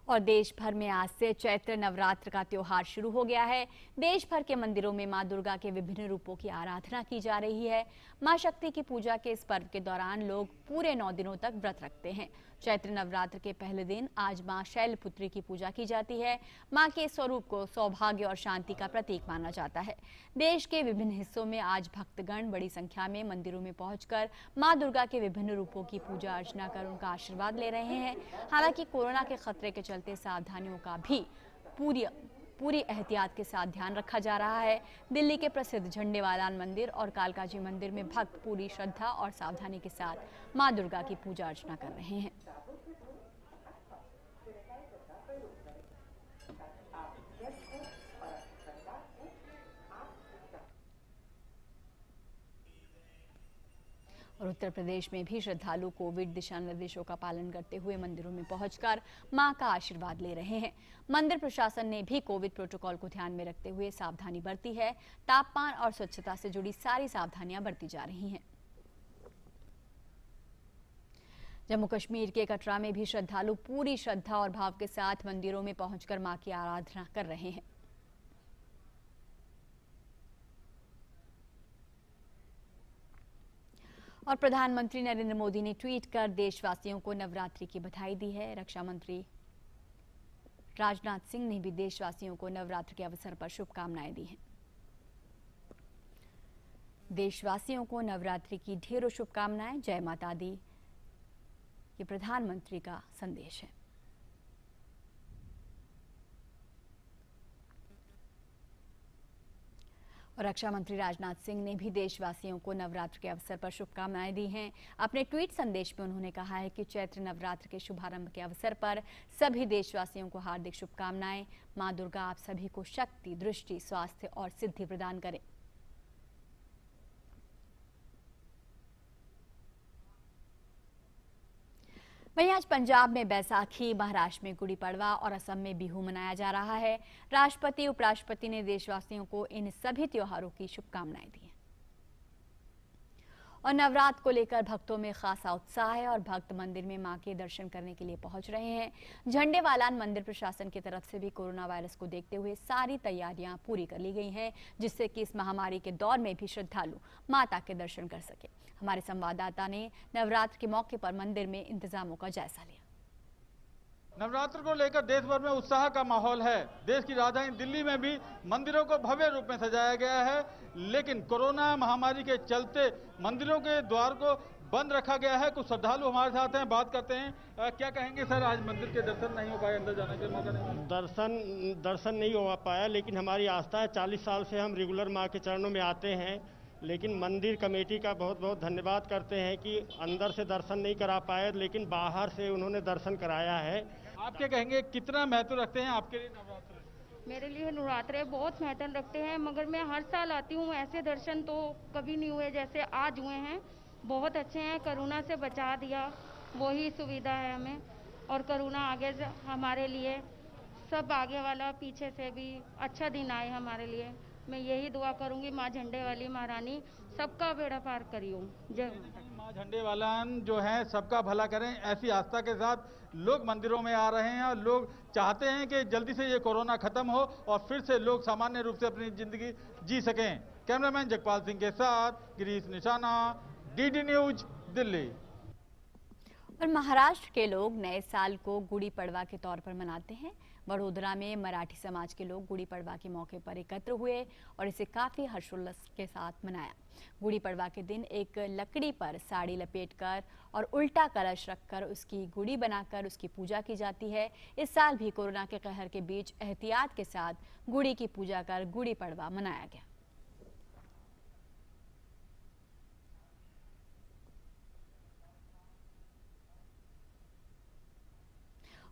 और देश भर में आज से चैत्र नवरात्र का त्योहार शुरू हो गया है। देश भर के मंदिरों में मां दुर्गा के विभिन्न रूपों की आराधना की जा रही है। मां शक्ति की पूजा के इस पर्व के दौरान लोग पूरे 9 दिनों तक व्रत रखते हैं। चैत्र नवरात्र के पहले दिन आज मां शैलपुत्री की पूजा की जाती है। मां के स्वरूप को सौभाग्य और शांति का प्रतीक माना जाता है। देश के विभिन्न हिस्सों में आज भक्तगण बड़ी संख्या में मंदिरों में पहुंचकर मां दुर्गा के विभिन्न रूपों की पूजा अर्चना कर उनका आशीर्वाद ले रहे हैं। हालांकि कोरोना के खतरे के चलते सावधानियों का भी पूरी एहतियात के साथ ध्यान रखा जा रहा है। दिल्ली के प्रसिद्ध झंडेवालान मंदिर और कालकाजी मंदिर में भक्त पूरी श्रद्धा और सावधानी के साथ मां दुर्गा की पूजा अर्चना कर रहे हैं। और उत्तर प्रदेश में भी श्रद्धालु कोविड दिशा निर्देशों का पालन करते हुए मंदिरों में पहुंचकर मां का आशीर्वाद ले रहे हैं। मंदिर प्रशासन ने भी कोविड प्रोटोकॉल को ध्यान में रखते हुए सावधानी बरती है। तापमान और स्वच्छता से जुड़ी सारी सावधानियां बरती जा रही हैं। जम्मू कश्मीर के कटरा में भी श्रद्धालु पूरी श्रद्धा और भाव के साथ मंदिरों में पहुंचकर मां की आराधना कर रहे हैं। और प्रधानमंत्री नरेंद्र मोदी ने ट्वीट कर देशवासियों को नवरात्रि की बधाई दी है। रक्षा मंत्री राजनाथ सिंह ने भी देशवासियों को नवरात्र के अवसर पर शुभकामनाएं दी हैं। देशवासियों को नवरात्रि की ढेरों शुभकामनाएं। जय माता दी, ये प्रधानमंत्री का संदेश है। और रक्षा मंत्री राजनाथ सिंह ने भी देशवासियों को नवरात्र के अवसर पर शुभकामनाएं दी हैं। अपने ट्वीट संदेश में उन्होंने कहा है कि चैत्र नवरात्र के शुभारंभ के अवसर पर सभी देशवासियों को हार्दिक शुभकामनाएं। मां दुर्गा आप सभी को शक्ति, दृष्टि, स्वास्थ्य और सिद्धि प्रदान करें। वहीं आज पंजाब में बैसाखी, महाराष्ट्र में गुड़ी पड़वा और असम में बिहू मनाया जा रहा है। राष्ट्रपति, उपराष्ट्रपति ने देशवासियों को इन सभी त्योहारों की शुभकामनाएं दी हैं। और नवरात्र को लेकर भक्तों में खासा उत्साह है और भक्त मंदिर में मां के दर्शन करने के लिए पहुंच रहे हैं। झंडेवालान मंदिर प्रशासन की तरफ से भी कोरोना वायरस को देखते हुए सारी तैयारियां पूरी कर ली गई हैं, जिससे कि इस महामारी के दौर में भी श्रद्धालु माता के दर्शन कर सके। हमारे संवाददाता ने नवरात्र के मौके पर मंदिर में इंतजामों का जायजा लिया। नवरात्र को लेकर देश भर में उत्साह का माहौल है। देश की राजधानी दिल्ली में भी मंदिरों को भव्य रूप में सजाया गया है, लेकिन कोरोना महामारी के चलते मंदिरों के द्वार को बंद रखा गया है। कुछ श्रद्धालु हमारे साथ हैं, बात करते हैं। क्या कहेंगे सर, आज मंदिर के दर्शन नहीं हो पाए, अंदर जाने के मौका नहीं? दर्शन नहीं हो पाया, लेकिन हमारी आस्था है। 40 साल से हम रेगुलर माँ के चरणों में आते हैं, लेकिन मंदिर कमेटी का बहुत बहुत धन्यवाद करते हैं कि अंदर से दर्शन नहीं करा पाए, लेकिन बाहर से उन्होंने दर्शन कराया है। आप क्या कहेंगे, कितना महत्व रखते हैं आपके लिए नवरात्र? मेरे लिए नवरात्र बहुत महत्व रखते हैं, मगर मैं हर साल आती हूँ। ऐसे दर्शन तो कभी नहीं हुए जैसे आज हुए हैं। बहुत अच्छे हैं। कोरोना से बचा दिया, वही सुविधा है हमें। और कोरोना आगे हमारे लिए, सब आगे वाला पीछे से भी अच्छा दिन आए हमारे लिए। मैं यही दुआ करूंगी, माँ झंडे वाली महारानी सबका बेड़ा पार करियो। जय माँ झंडे वालान जो है सबका भला करें, ऐसी आस्था के साथ लोग मंदिरों में आ रहे हैं और लोग चाहते हैं कि जल्दी से ये कोरोना खत्म हो और फिर से लोग सामान्य रूप से अपनी जिंदगी जी सकें। कैमरामैन जगपाल सिंह के साथ गिरीश निशाना, डीडी न्यूज, दिल्ली। और महाराष्ट्र के लोग नए साल को गुड़ी पड़वा के तौर पर मनाते हैं। वडोदरा में मराठी समाज के लोग गुड़ी पड़वा के मौके पर एकत्र हुए और इसे काफी हर्षोल्लास के साथ मनाया। गुड़ी पड़वा के दिन एक लकड़ी पर साड़ी लपेटकर और उल्टा कलश रखकर उसकी गुड़ी बनाकर उसकी पूजा की जाती है। इस साल भी कोरोना के कहर के बीच एहतियात के साथ गुड़ी की पूजा कर गुड़ी पड़वा मनाया गया।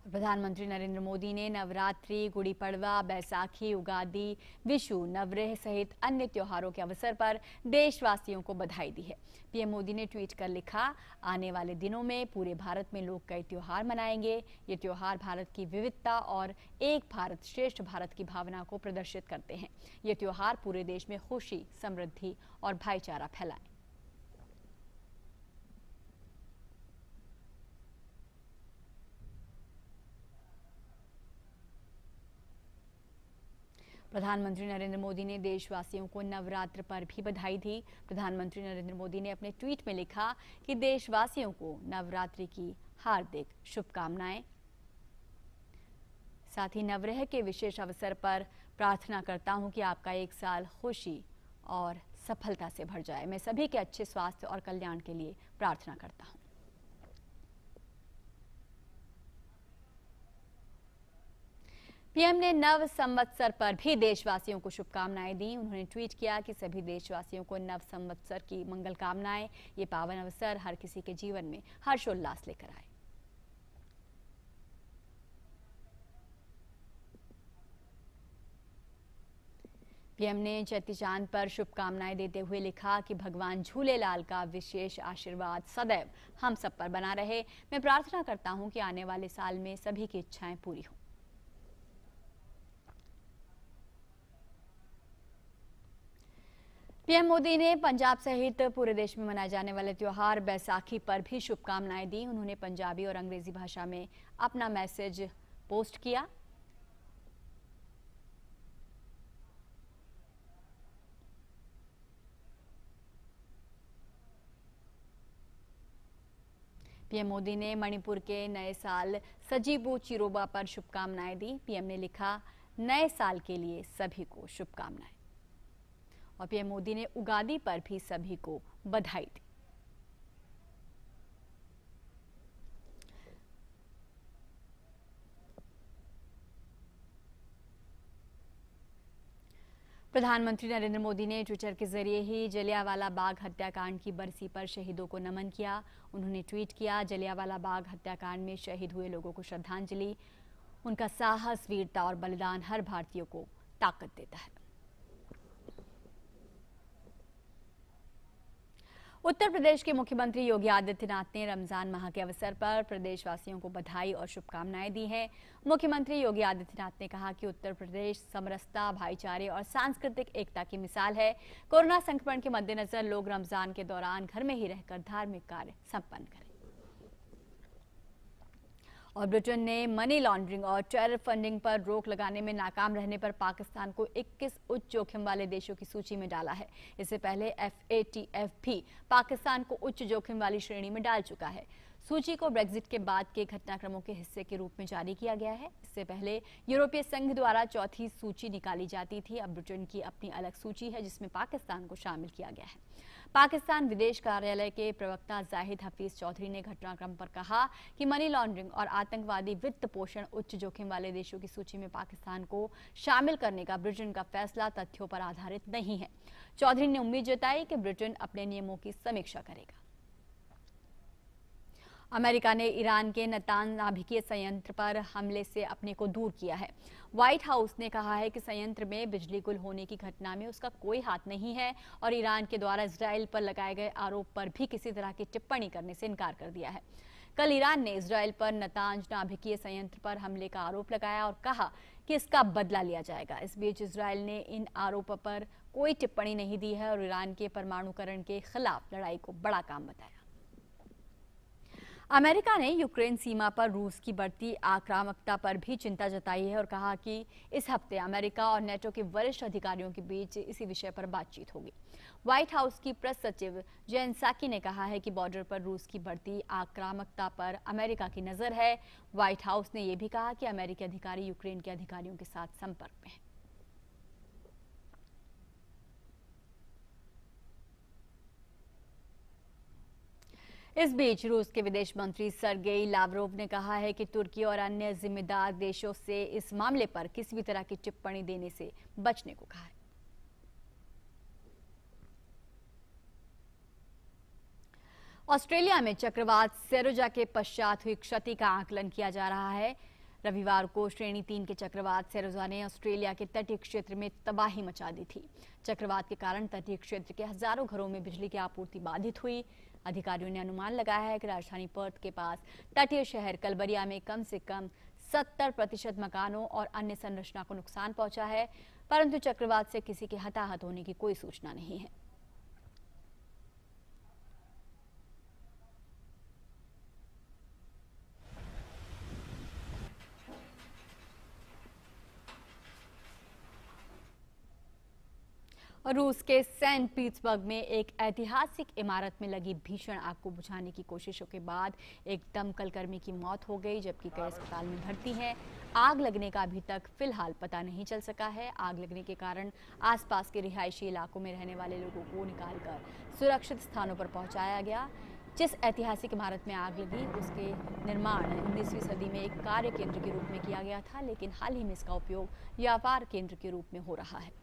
प्रधानमंत्री नरेंद्र मोदी ने नवरात्रि, गुड़ी पड़वा, बैसाखी, उगादी, विशु, नवरेह सहित अन्य त्योहारों के अवसर पर देशवासियों को बधाई दी है। पीएम मोदी ने ट्वीट कर लिखा, आने वाले दिनों में पूरे भारत में लोग कई त्योहार मनाएंगे। ये त्योहार भारत की विविधता और एक भारत श्रेष्ठ भारत की भावना को प्रदर्शित करते हैं। ये त्योहार पूरे देश में खुशी, समृद्धि और भाईचारा फैलाएं। प्रधानमंत्री नरेंद्र मोदी ने देशवासियों को नवरात्र पर भी बधाई दी। प्रधानमंत्री नरेंद्र मोदी ने अपने ट्वीट में लिखा कि देशवासियों को नवरात्रि की हार्दिक शुभकामनाएं। साथ ही नवरेह के विशेष अवसर पर प्रार्थना करता हूं कि आपका एक साल खुशी और सफलता से भर जाए। मैं सभी के अच्छे स्वास्थ्य और कल्याण के लिए प्रार्थना करता हूं। पीएम ने नव संवत्सर पर भी देशवासियों को शुभकामनाएं दी। उन्होंने ट्वीट किया कि सभी देशवासियों को नव संवत्सर की मंगल कामनाएं। ये पावन अवसर हर किसी के जीवन में हर्षोल्लास लेकर आए। पीएम ने चेती चांद पर शुभकामनाएं देते हुए लिखा कि भगवान झूलेलाल का विशेष आशीर्वाद सदैव हम सब पर बना रहे। मैं प्रार्थना करता हूं कि आने वाले साल में सभी की इच्छाएं पूरी हों। पीएम मोदी ने पंजाब सहित पूरे देश में मनाए जाने वाले त्योहार बैसाखी पर भी शुभकामनाएं दी। उन्होंने पंजाबी और अंग्रेजी भाषा में अपना मैसेज पोस्ट किया। पीएम मोदी ने मणिपुर के नए साल सजीबू चिरोबा पर शुभकामनाएं दी। पीएम ने लिखा, नए साल के लिए सभी को शुभकामनाएं। और पीएम मोदी ने उगादी पर भी सभी को बधाई दी। प्रधानमंत्री नरेंद्र मोदी ने ट्विटर के जरिए ही जलियांवाला बाग हत्याकांड की बरसी पर शहीदों को नमन किया। उन्होंने ट्वीट किया, जलियांवाला बाग हत्याकांड में शहीद हुए लोगों को श्रद्धांजलि। उनका साहस, वीरता और बलिदान हर भारतीय को ताकत देता है। उत्तर प्रदेश के मुख्यमंत्री योगी आदित्यनाथ ने रमजान माह के अवसर पर प्रदेशवासियों को बधाई और शुभकामनाएं दी हैं। मुख्यमंत्री योगी आदित्यनाथ ने कहा कि उत्तर प्रदेश समरसता, भाईचारे और सांस्कृतिक एकता की मिसाल है। कोरोना संक्रमण के मद्देनजर लोग रमजान के दौरान घर में ही रहकर धार्मिक कार्य संपन्न करें। और ब्रिटेन ने मनी लॉन्ड्रिंग और टेरर फंडिंग पर रोक लगाने में नाकाम रहने पर पाकिस्तान को 21 उच्च जोखिम वाले देशों की सूची में डाला है। इससे पहले FATF भी पाकिस्तान को उच्च जोखिम वाली श्रेणी में डाल चुका है। सूची को ब्रेक्जिट के बाद के घटनाक्रमों के हिस्से के रूप में जारी किया गया है। इससे पहले यूरोपीय संघ द्वारा चौथी सूची निकाली जाती थी। अब ब्रिटेन की अपनी अलग सूची है जिसमें पाकिस्तान को शामिल किया गया है। पाकिस्तान विदेश कार्यालय के प्रवक्ता जाहिद हफीज चौधरी ने घटनाक्रम पर कहा कि मनी लॉन्ड्रिंग और आतंकवादी वित्त पोषण उच्च जोखिम वाले देशों की सूची में पाकिस्तान को शामिल करने का ब्रिटेन का फैसला तथ्यों पर आधारित नहीं है। चौधरी ने उम्मीद जताई कि ब्रिटेन अपने नियमों की समीक्षा करेगा। अमेरिका ने ईरान के नातांज नाभिकीय संयंत्र पर हमले से अपने को दूर किया है। व्हाइट हाउस ने कहा है कि संयंत्र में बिजली गुल होने की घटना में उसका कोई हाथ नहीं है और ईरान के द्वारा इजराइल पर लगाए गए आरोप पर भी किसी तरह की टिप्पणी करने से इनकार कर दिया है। कल ईरान ने इजराइल पर नातांज नाभिकीय संयंत्र पर हमले का आरोप लगाया और कहा कि इसका बदला लिया जाएगा। इस बीच इजराइल ने इन आरोपों पर कोई टिप्पणी नहीं दी है और ईरान के परमाणुकरण के खिलाफ लड़ाई को बड़ा काम बताया। अमेरिका ने यूक्रेन सीमा पर रूस की बढ़ती आक्रामकता पर भी चिंता जताई है और कहा कि इस हफ्ते अमेरिका और नेटो के वरिष्ठ अधिकारियों के बीच इसी विषय पर बातचीत होगी। व्हाइट हाउस की प्रेस सचिव जेन साकी ने कहा है कि बॉर्डर पर रूस की बढ़ती आक्रामकता पर अमेरिका की नजर है। व्हाइट हाउस ने यह भी कहा कि अमेरिकी अधिकारी यूक्रेन के अधिकारियों के साथ संपर्क में हैं। इस बीच रूस के विदेश मंत्री सर्गेई लावरोव ने कहा है कि तुर्की और अन्य जिम्मेदार देशों से इस मामले पर किसी भी तरह की टिप्पणी देने से बचने को कहा है। ऑस्ट्रेलिया में चक्रवात सेरोजा के पश्चात हुई क्षति का आकलन किया जा रहा है। रविवार को श्रेणी 3 के चक्रवात सेरोजा ने ऑस्ट्रेलिया के तटीय क्षेत्र में तबाही मचा दी थी। चक्रवात के कारण तटीय क्षेत्र के हजारों घरों में बिजली की आपूर्ति बाधित हुई। अधिकारियों ने अनुमान लगाया है कि राजधानी पर्थ के पास तटीय शहर कलबरिया में कम से कम 70% मकानों और अन्य संरचना को नुकसान पहुंचा है, परंतु चक्रवात से किसी के हताहत होने की कोई सूचना नहीं है। और रूस के सेंट पीटर्सबर्ग में एक ऐतिहासिक इमारत में लगी भीषण आग को बुझाने की कोशिशों के बाद एक दमकल कर्मी की मौत हो गई, जबकि कई अस्पताल में भर्ती हैं। आग लगने का अभी तक फिलहाल पता नहीं चल सका है। आग लगने के कारण आसपास के रिहायशी इलाकों में रहने वाले लोगों को निकालकर सुरक्षित स्थानों पर पहुंचाया गया। जिस ऐतिहासिक इमारत में आग लगी उसके निर्माण 19वीं सदी में एक कार्य केंद्र के रूप में किया गया था, लेकिन हाल ही में इसका उपयोग व्यापार केंद्र के रूप में हो रहा है।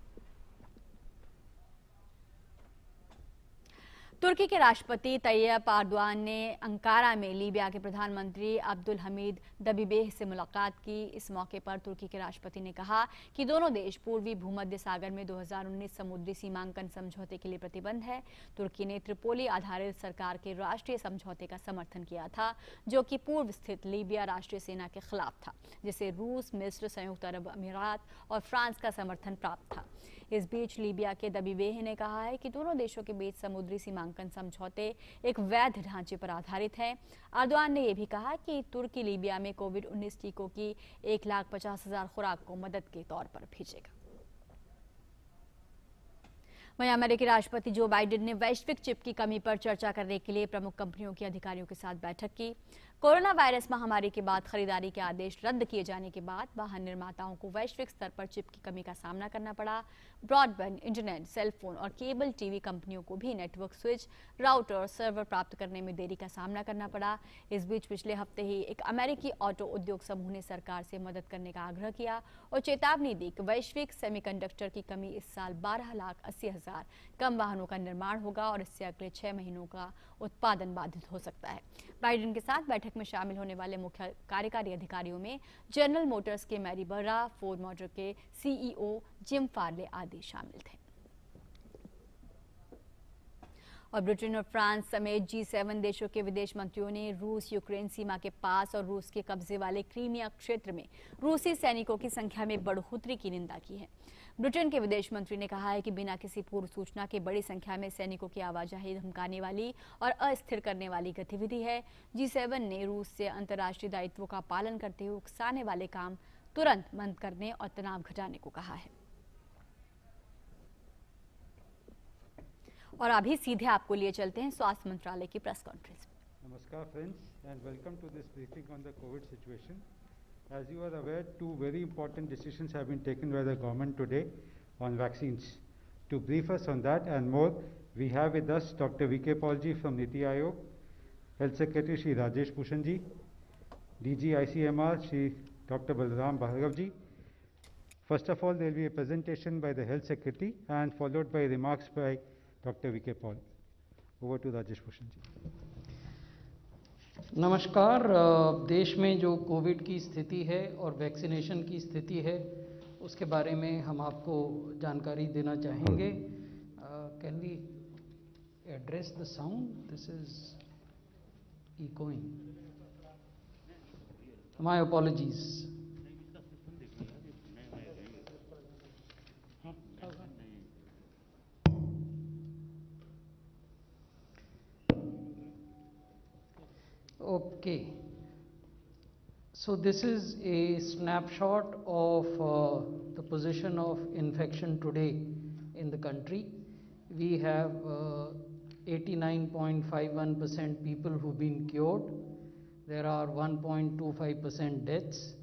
तुर्की के राष्ट्रपति तैयब एर्दोआन ने अंकारा में लीबिया के प्रधानमंत्री अब्दुल हमीद दबीबेह से मुलाकात की। इस मौके पर तुर्की के राष्ट्रपति ने कहा कि दोनों देश पूर्वी भूमध्य सागर में 2019 समुद्री सीमांकन समझौते के लिए प्रतिबद्ध है। तुर्की ने त्रिपोली आधारित सरकार के राष्ट्रीय समझौते का समर्थन किया था, जो कि पूर्व स्थित लीबिया राष्ट्रीय सेना के खिलाफ था, जिसे रूस, मिस्र, संयुक्त अरब अमीरात और फ्रांस का समर्थन प्राप्त था। इस बीच लीबिया के दबीबेह ने कहा है कि दोनों देशों के बीच समुद्री सीमांकन समझौते एक वैध ढांचे पर आधारित है। एर्दोआन ने यह भी कहा कि तुर्की लीबिया में कोविड-19 टीकों की 1,50,000 खुराक को मदद के तौर पर भेजेगा। वहीं अमेरिकी राष्ट्रपति जो बाइडेन ने वैश्विक चिप की कमी पर चर्चा करने के लिए प्रमुख कंपनियों के अधिकारियों के साथ बैठक की। कोरोना वायरस महामारी के बाद खरीदारी के आदेश रद्द किए जाने के बाद वाहन निर्माताओं को वैश्विक स्तर पर चिप की कमी का सामना करना पड़ा। ब्रॉडबैंड, इंटरनेट, सेलफोन और केबल टीवी कंपनियों को भी नेटवर्क स्विच, राउटर और सर्वर प्राप्त करने में देरी का सामना करना पड़ा। इस बीच पिछले हफ्ते ही एक अमेरिकी ऑटो उद्योग समूह ने सरकार से मदद करने का आग्रह किया और चेतावनी दी कि वैश्विक सेमीकंडक्टर की कमी इस साल 12,80,000 कम वाहनों का निर्माण होगा और इससे अगले 6 महीनों का उत्पादन बाधित हो सकता है। बाइडेन के साथ बैठक में शामिल होने वाले मुख्य कार्यकारी अधिकारियों में जनरल मोटर्स के मैरी बर्रा, फोर्ड मोटर के सीईओ जिम फार्ले आदि शामिल थे। और ब्रिटेन और फ्रांस समेत G7 देशों के विदेश मंत्रियों ने रूस यूक्रेन सीमा के पास और रूस के कब्जे वाले क्रीमिया क्षेत्र में रूसी सैनिकों की संख्या में बढ़ोतरी की निंदा की है। ब्रिटेन के विदेश मंत्री ने कहा है कि बिना किसी पूर्व सूचना के बड़ी संख्या में सैनिकों की आवाजाही धमकाने वाली और अस्थिर करने वाली गतिविधि है। G7 ने रूस से अंतर्राष्ट्रीय दायित्वों का पालन करते हुए उकसाने वाले काम तुरंत बंद करने और तनाव घटाने को कहा है। और अभी सीधे आपको लिए चलते हैं स्वास्थ्य मंत्रालय की प्रेस कॉन्फ्रेंस में। Namaskar friends and welcome to this briefing on the COVID situation. As you are aware, two very important decisions have been taken by the government today on vaccines. To brief us on that and more, we have with us Dr. V.K. Paul ji from Niti Aayog, Health Secretary Shri Rajesh Bhushan ji, DG ICMR Shri Dr. Balram Bhargav ji. First of all, there will be a presentation by the Health Secretary and followed by remarks by Dr. V.K. Paul. Over to Rajesh Bhushan ji. नमस्कार। देश में जो कोविड की स्थिति है और वैक्सीनेशन की स्थिति है उसके बारे में हम आपको जानकारी देना चाहेंगे। Can we address the sound? This is echoing. My apologies. Okay, so this is a snapshot of the position of infection today in the country. We have 89.51% people who've been cured. There are 1.25% deaths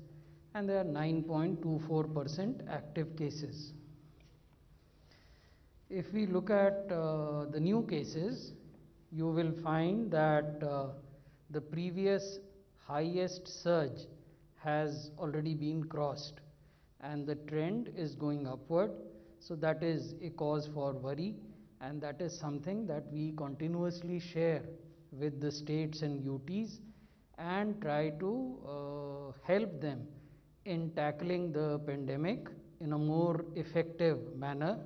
and there are 9.24% active cases. If we look at the new cases, you will find that the previous highest surge has already been crossed and the trend is going upward. So that is a cause for worry, and that is something that we continuously share with the states and UTs and try to help them in tackling the pandemic in a more effective manner.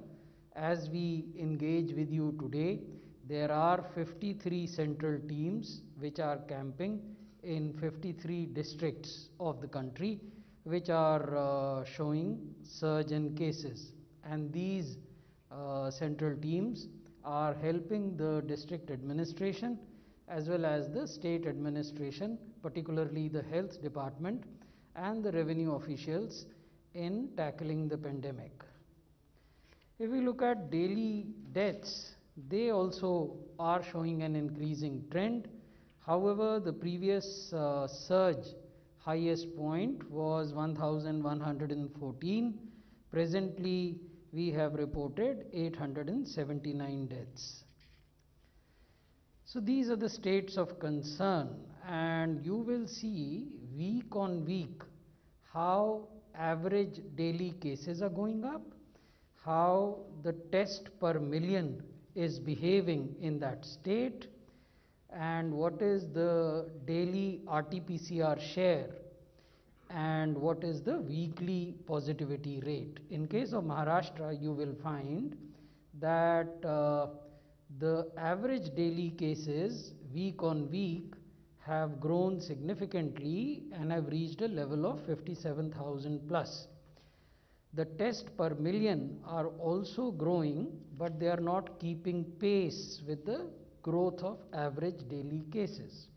As we engage with you today, there are 53 central teams which are camping in 53 districts of the country which are showing surge in cases, and these central teams are helping the district administration as well as the state administration, particularly the health department and the revenue officials in tackling the pandemic. If we look at daily deaths, they also are showing an increasing trend. However, the previous surge highest point was 1,114. Presently, we have reported 879 deaths. So these are the states of concern, and you will see week on week how average daily cases are going up, how the test per million is behaving in that state, and what is the daily RT-PCR share and what is the weekly positivity rate. In case of Maharashtra, you will find that the average daily cases week on week have grown significantly and have reached a level of 57,000 plus. The test per million are also growing, but they are not keeping pace with the growth of average daily cases.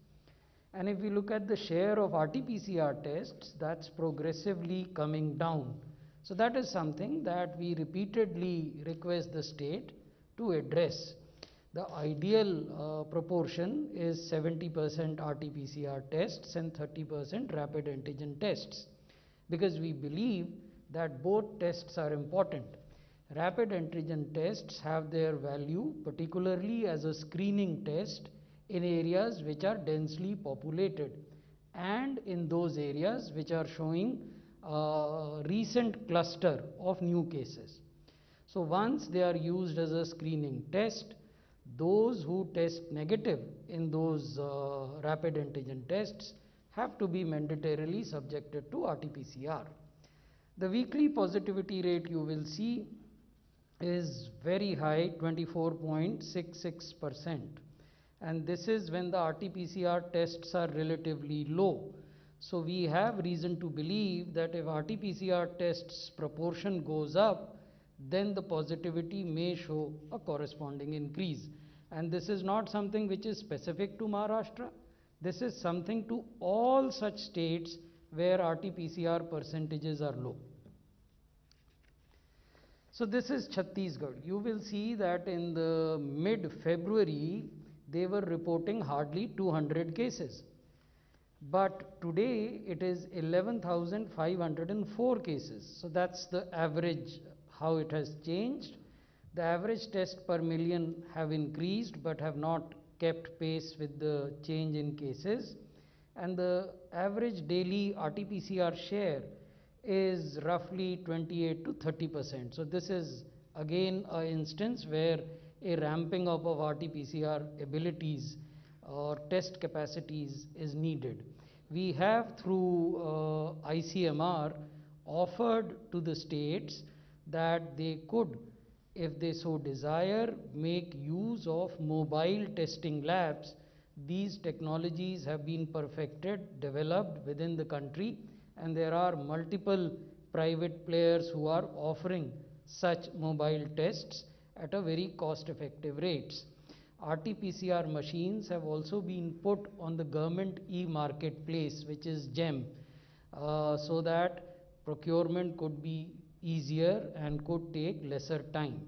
And if we look at the share of RT-PCR tests, that's progressively coming down. So that is something that we repeatedly request the state to address. The ideal proportion is 70% RT-PCR tests and 30% rapid antigen tests, because we believe that both tests are important. Rapid antigen tests have their value, particularly as a screening test in areas which are densely populated and in those areas which are showing recent cluster of new cases. So once they are used as a screening test, those who test negative in those rapid antigen tests have to be mandatorily subjected to RT-PCR. The weekly positivity rate you will see is very high, 24.66%, and this is when the RT-PCR tests are relatively low. So we have reason to believe that if RT-PCR tests proportion goes up, then the positivity may show a corresponding increase. And this is not something which is specific to Maharashtra. This is something to all such states where RT-PCR percentages are low. So this is Chhattisgarh. You will see that in the mid-February, they were reporting hardly 200 cases. But today it is 11,504 cases. So that's the average, how it has changed. The average test per million have increased but have not kept pace with the change in cases. And the average daily RT-PCR share is roughly 28 to 30%. So this is again an instance where a ramping up of RT-PCR abilities or test capacities is needed. We have through ICMR offered to the states that they could, if they so desire, make use of mobile testing labs. These technologies have been perfected, developed within the country, and there are multiple private players who are offering such mobile tests at a very cost-effective rates. RT-PCR machines have also been put on the government e-marketplace, which is GEM, so that procurement could be easier and could take lesser time.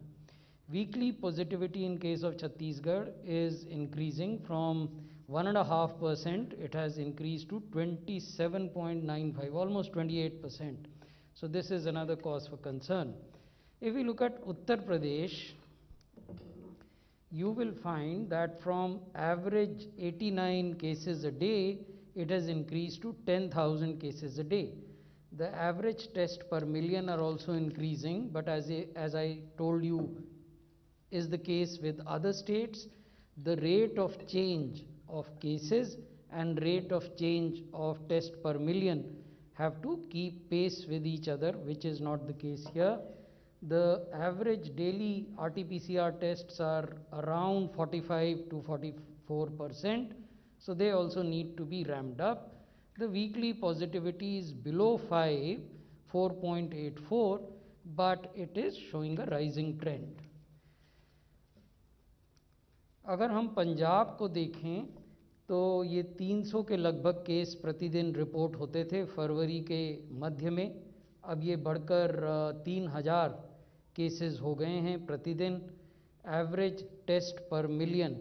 Weekly positivity in case of Chhattisgarh is increasing from 1.5%, it has increased to 27.95, almost 28%. So this is another cause for concern. If we look at Uttar Pradesh, you will find that from average 89 cases a day, it has increased to 10,000 cases a day. The average test per million are also increasing, but as I told you is the case with other states, the rate of change of cases and rate of change of test per million have to keep pace with each other, which is not the case here. The average daily RT-PCR tests are around 45 to 44%, so they also need to be ramped up. The weekly positivity is below 5, 4.84, but it is showing a rising trend. अगर हम पंजाब को देखें तो ये 300 के लगभग केस प्रतिदिन रिपोर्ट होते थे फरवरी के मध्य में, अब ये बढ़कर 3000 केसेस हो गए हैं प्रतिदिन. एवरेज टेस्ट पर मिलियन,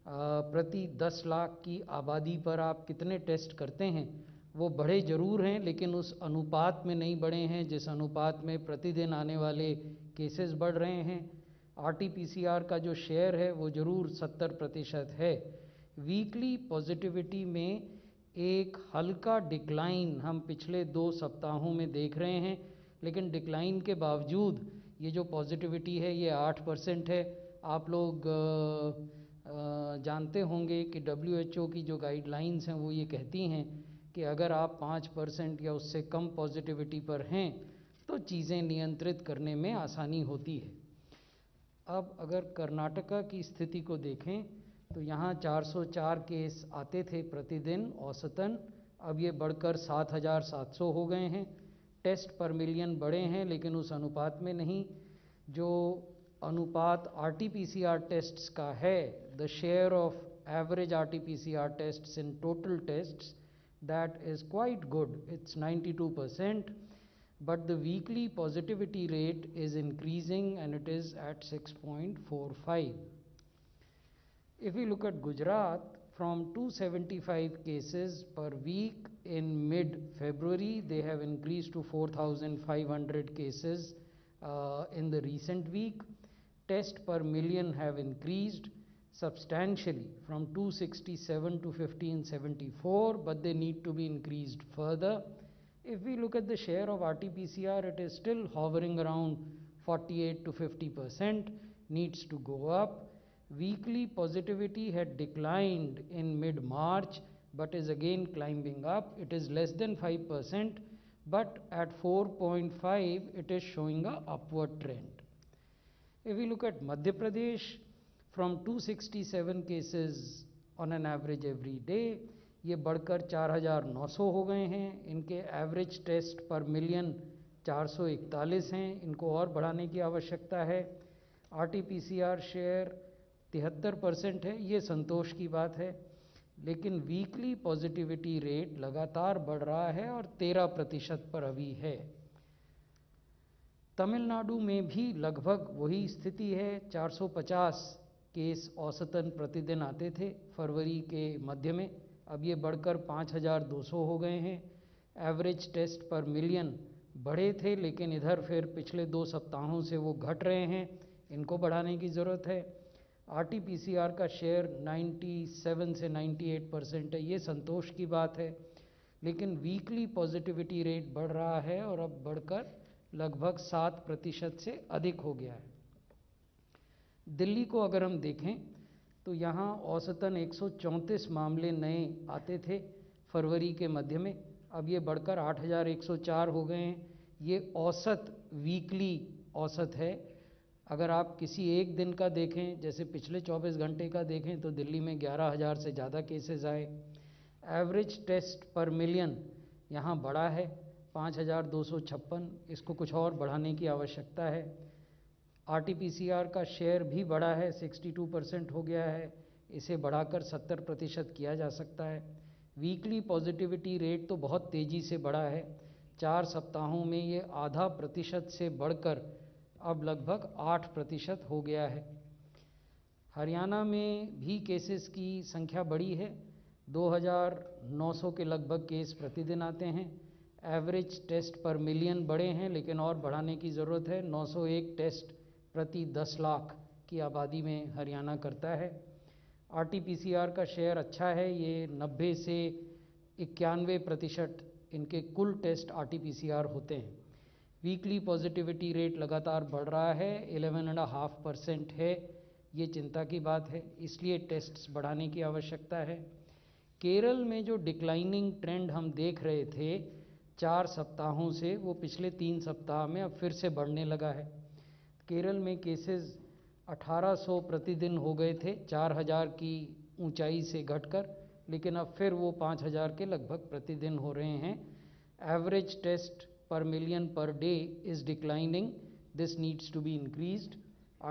प्रति 10 लाख की आबादी पर आप कितने टेस्ट करते हैं, वो बढ़े ज़रूर हैं लेकिन उस अनुपात में नहीं बढ़े हैं जिस अनुपात में प्रतिदिन आने वाले केसेस बढ़ रहे हैं. RT-PCR का जो शेयर है वो ज़रूर 70% है. वीकली पॉजिटिविटी में एक हल्का डिक्लाइन हम पिछले 2 सप्ताहों में देख रहे हैं, लेकिन डिक्लाइन के बावजूद ये जो पॉजिटिविटी है ये 8% है. आप लोग जानते होंगे कि WHO की जो गाइडलाइंस हैं वो ये कहती हैं कि अगर आप 5% या उससे कम पॉजिटिविटी पर हैं तो चीज़ें नियंत्रित करने में आसानी होती है. अब अगर कर्नाटका की स्थिति को देखें तो यहाँ 404 केस आते थे प्रतिदिन औसतन, अब ये बढ़कर 7,700 हो गए हैं. टेस्ट पर मिलियन बढ़े हैं लेकिन उस अनुपात में नहीं. जो अनुपात RT-PCR टेस्ट्स का है, the share of average RT-PCR tests in total tests, that is quite good, it's 92%. but the weekly positivity rate is increasing and it is at 6.45. If we look at Gujarat, from 275 cases per week in mid-February, they have increased to 4,500 cases in the recent week. Tests per million have increased substantially from 267 to 1574, but they need to be increased further. If we look at the share of RT-PCR, it is still hovering around 48 to 50%, needs to go up. Weekly positivity had declined in mid-March, but is again climbing up. It is less than 5%, but at 4.5, it is showing an upward trend. If we look at Madhya Pradesh, from 267 cases on an average every day, ये बढ़कर 4,900 हो गए हैं. इनके एवरेज टेस्ट पर मिलियन 441 हैं. इनको और बढ़ाने की आवश्यकता है. RT-PCR शेयर 73% है. ये संतोष की बात है, लेकिन वीकली पॉजिटिविटी रेट लगातार बढ़ रहा है और 13% पर अभी है. तमिलनाडु में भी लगभग वही स्थिति है. 450 केस औसतन प्रतिदिन आते थे फरवरी के मध्य में. अब ये बढ़कर 5,200 हो गए हैं. एवरेज टेस्ट पर मिलियन बढ़े थे, लेकिन इधर फिर पिछले 2 सप्ताहों से वो घट रहे हैं. इनको बढ़ाने की ज़रूरत है. RT-PCR का शेयर 97 से 98% है. ये संतोष की बात है, लेकिन वीकली पॉजिटिविटी रेट बढ़ रहा है और अब बढ़कर लगभग 7% से अधिक हो गया है. दिल्ली को अगर हम देखें तो यहाँ औसतन 134 मामले नए आते थे फरवरी के मध्य में. अब ये बढ़कर 8,104 हो गए हैं. ये औसत वीकली औसत है. अगर आप किसी एक दिन का देखें, जैसे पिछले 24 घंटे का देखें, तो दिल्ली में 11,000 से ज़्यादा केसेस आए. एवरेज टेस्ट पर मिलियन यहाँ बढ़ा है 5,256. इसको कुछ और बढ़ाने की आवश्यकता है. RT-PCR का शेयर भी बढ़ा है, 62% हो गया है. इसे बढ़ाकर 70% किया जा सकता है. वीकली पॉजिटिविटी रेट तो बहुत तेज़ी से बढ़ा है. 4 सप्ताहों में ये 0.5% से बढ़कर अब लगभग 8% हो गया है. हरियाणा में भी केसेस की संख्या बढ़ी है. 2,900 के लगभग केस प्रतिदिन आते हैं. एवरेज टेस्ट पर मिलियन बढ़े हैं, लेकिन और बढ़ाने की ज़रूरत है. 901 टेस्ट प्रति 10 लाख की आबादी में हरियाणा करता है. RT-PCR का शेयर अच्छा है. ये 90 से 91% इनके कुल टेस्ट RT-PCR होते हैं. वीकली पॉजिटिविटी रेट लगातार बढ़ रहा है, 11.5% है. ये चिंता की बात है, इसलिए टेस्ट्स बढ़ाने की आवश्यकता है. केरल में जो डिक्लाइनिंग ट्रेंड हम देख रहे थे 4 सप्ताहों से, वो पिछले 3 सप्ताह में अब फिर से बढ़ने लगा है. केरल में केसेस 1,800 प्रतिदिन हो गए थे 4,000 की ऊंचाई से घटकर, लेकिन अब फिर वो 5,000 के लगभग प्रतिदिन हो रहे हैं. Average test per million per day is declining. This needs to be increased.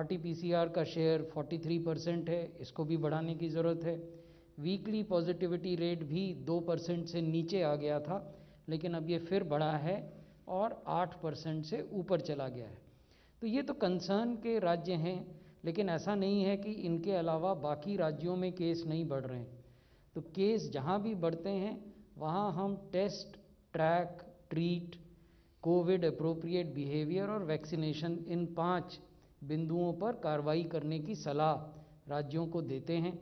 RT-PCR का शेयर 43% है. इसको भी बढ़ाने की ज़रूरत है. वीकली पॉजिटिविटी रेट भी 2% से नीचे आ गया था, लेकिन अब ये फिर बढ़ा है और 8% से ऊपर चला गया है. तो ये तो कंसर्न के राज्य हैं, लेकिन ऐसा नहीं है कि इनके अलावा बाकी राज्यों में केस नहीं बढ़ रहे हैं. तो केस जहाँ भी बढ़ते हैं वहाँ हम test, track, treat, COVID appropriate behaviour और वैक्सीनेशन, इन 5 बिंदुओं पर कार्रवाई करने की सलाह राज्यों को देते हैं.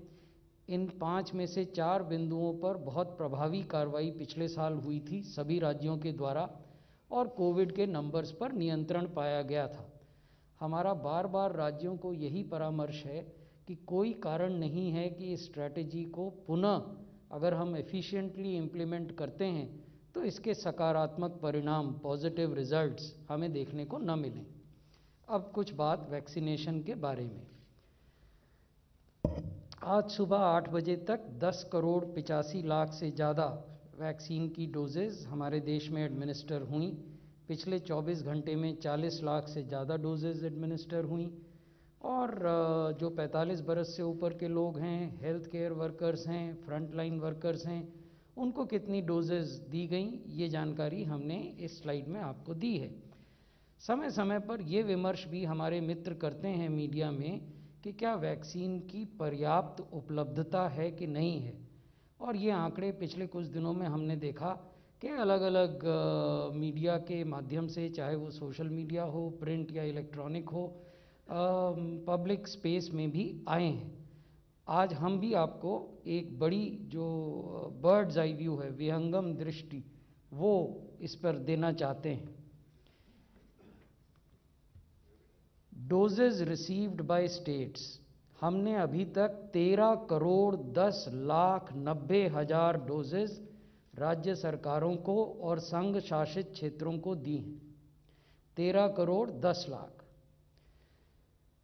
इन 5 में से 4 बिंदुओं पर बहुत प्रभावी कार्रवाई पिछले साल हुई थी सभी राज्यों के द्वारा, और कोविड के नंबर्स पर नियंत्रण पाया गया था. हमारा बार बार राज्यों को यही परामर्श है कि कोई कारण नहीं है कि इस स्ट्रैटेजी को पुनः अगर हम एफिशिएंटली इम्प्लीमेंट करते हैं तो इसके सकारात्मक परिणाम, पॉजिटिव रिजल्ट्स हमें देखने को न मिलें. अब कुछ बात वैक्सीनेशन के बारे में. आज सुबह 8 बजे तक 10,85,00,000 से ज़्यादा वैक्सीन की डोजेज़ हमारे देश में एडमिनिस्टर हुई. पिछले 24 घंटे में 40 लाख से ज़्यादा डोजेज़ एडमिनिस्टर हुई. और जो 45 बरस से ऊपर के लोग हैं, हेल्थ केयर वर्कर्स हैं, फ्रंट लाइन वर्कर्स हैं, उनको कितनी डोजेज दी गई, ये जानकारी हमने इस स्लाइड में आपको दी है। समय समय पर ये विमर्श भी हमारे मित्र करते हैं मीडिया में कि क्या वैक्सीन की पर्याप्त उपलब्धता है कि नहीं है, और ये आंकड़े पिछले कुछ दिनों में हमने देखा कि अलग अलग मीडिया के माध्यम से, चाहे वो सोशल मीडिया हो, प्रिंट या इलेक्ट्रॉनिक हो, पब्लिक स्पेस में भी आए हैं। आज हम भी आपको एक बड़ी जो बर्ड्स आई व्यू है, विहंगम दृष्टि, वो इस पर देना चाहते हैं। डोजेज रिसीव्ड बाय स्टेट्स, हमने अभी तक 13,10,90,000 डोजेज राज्य सरकारों को और संघ शासित क्षेत्रों को दी हैं। 13,10,00,000।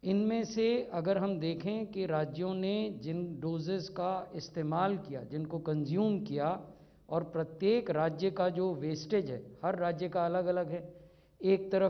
इनमें से अगर हम देखें कि राज्यों ने जिन डोजेस का इस्तेमाल किया, जिनको कंज्यूम किया, और प्रत्येक राज्य का जो वेस्टेज है, हर राज्य का अलग अलग है। एक तरफ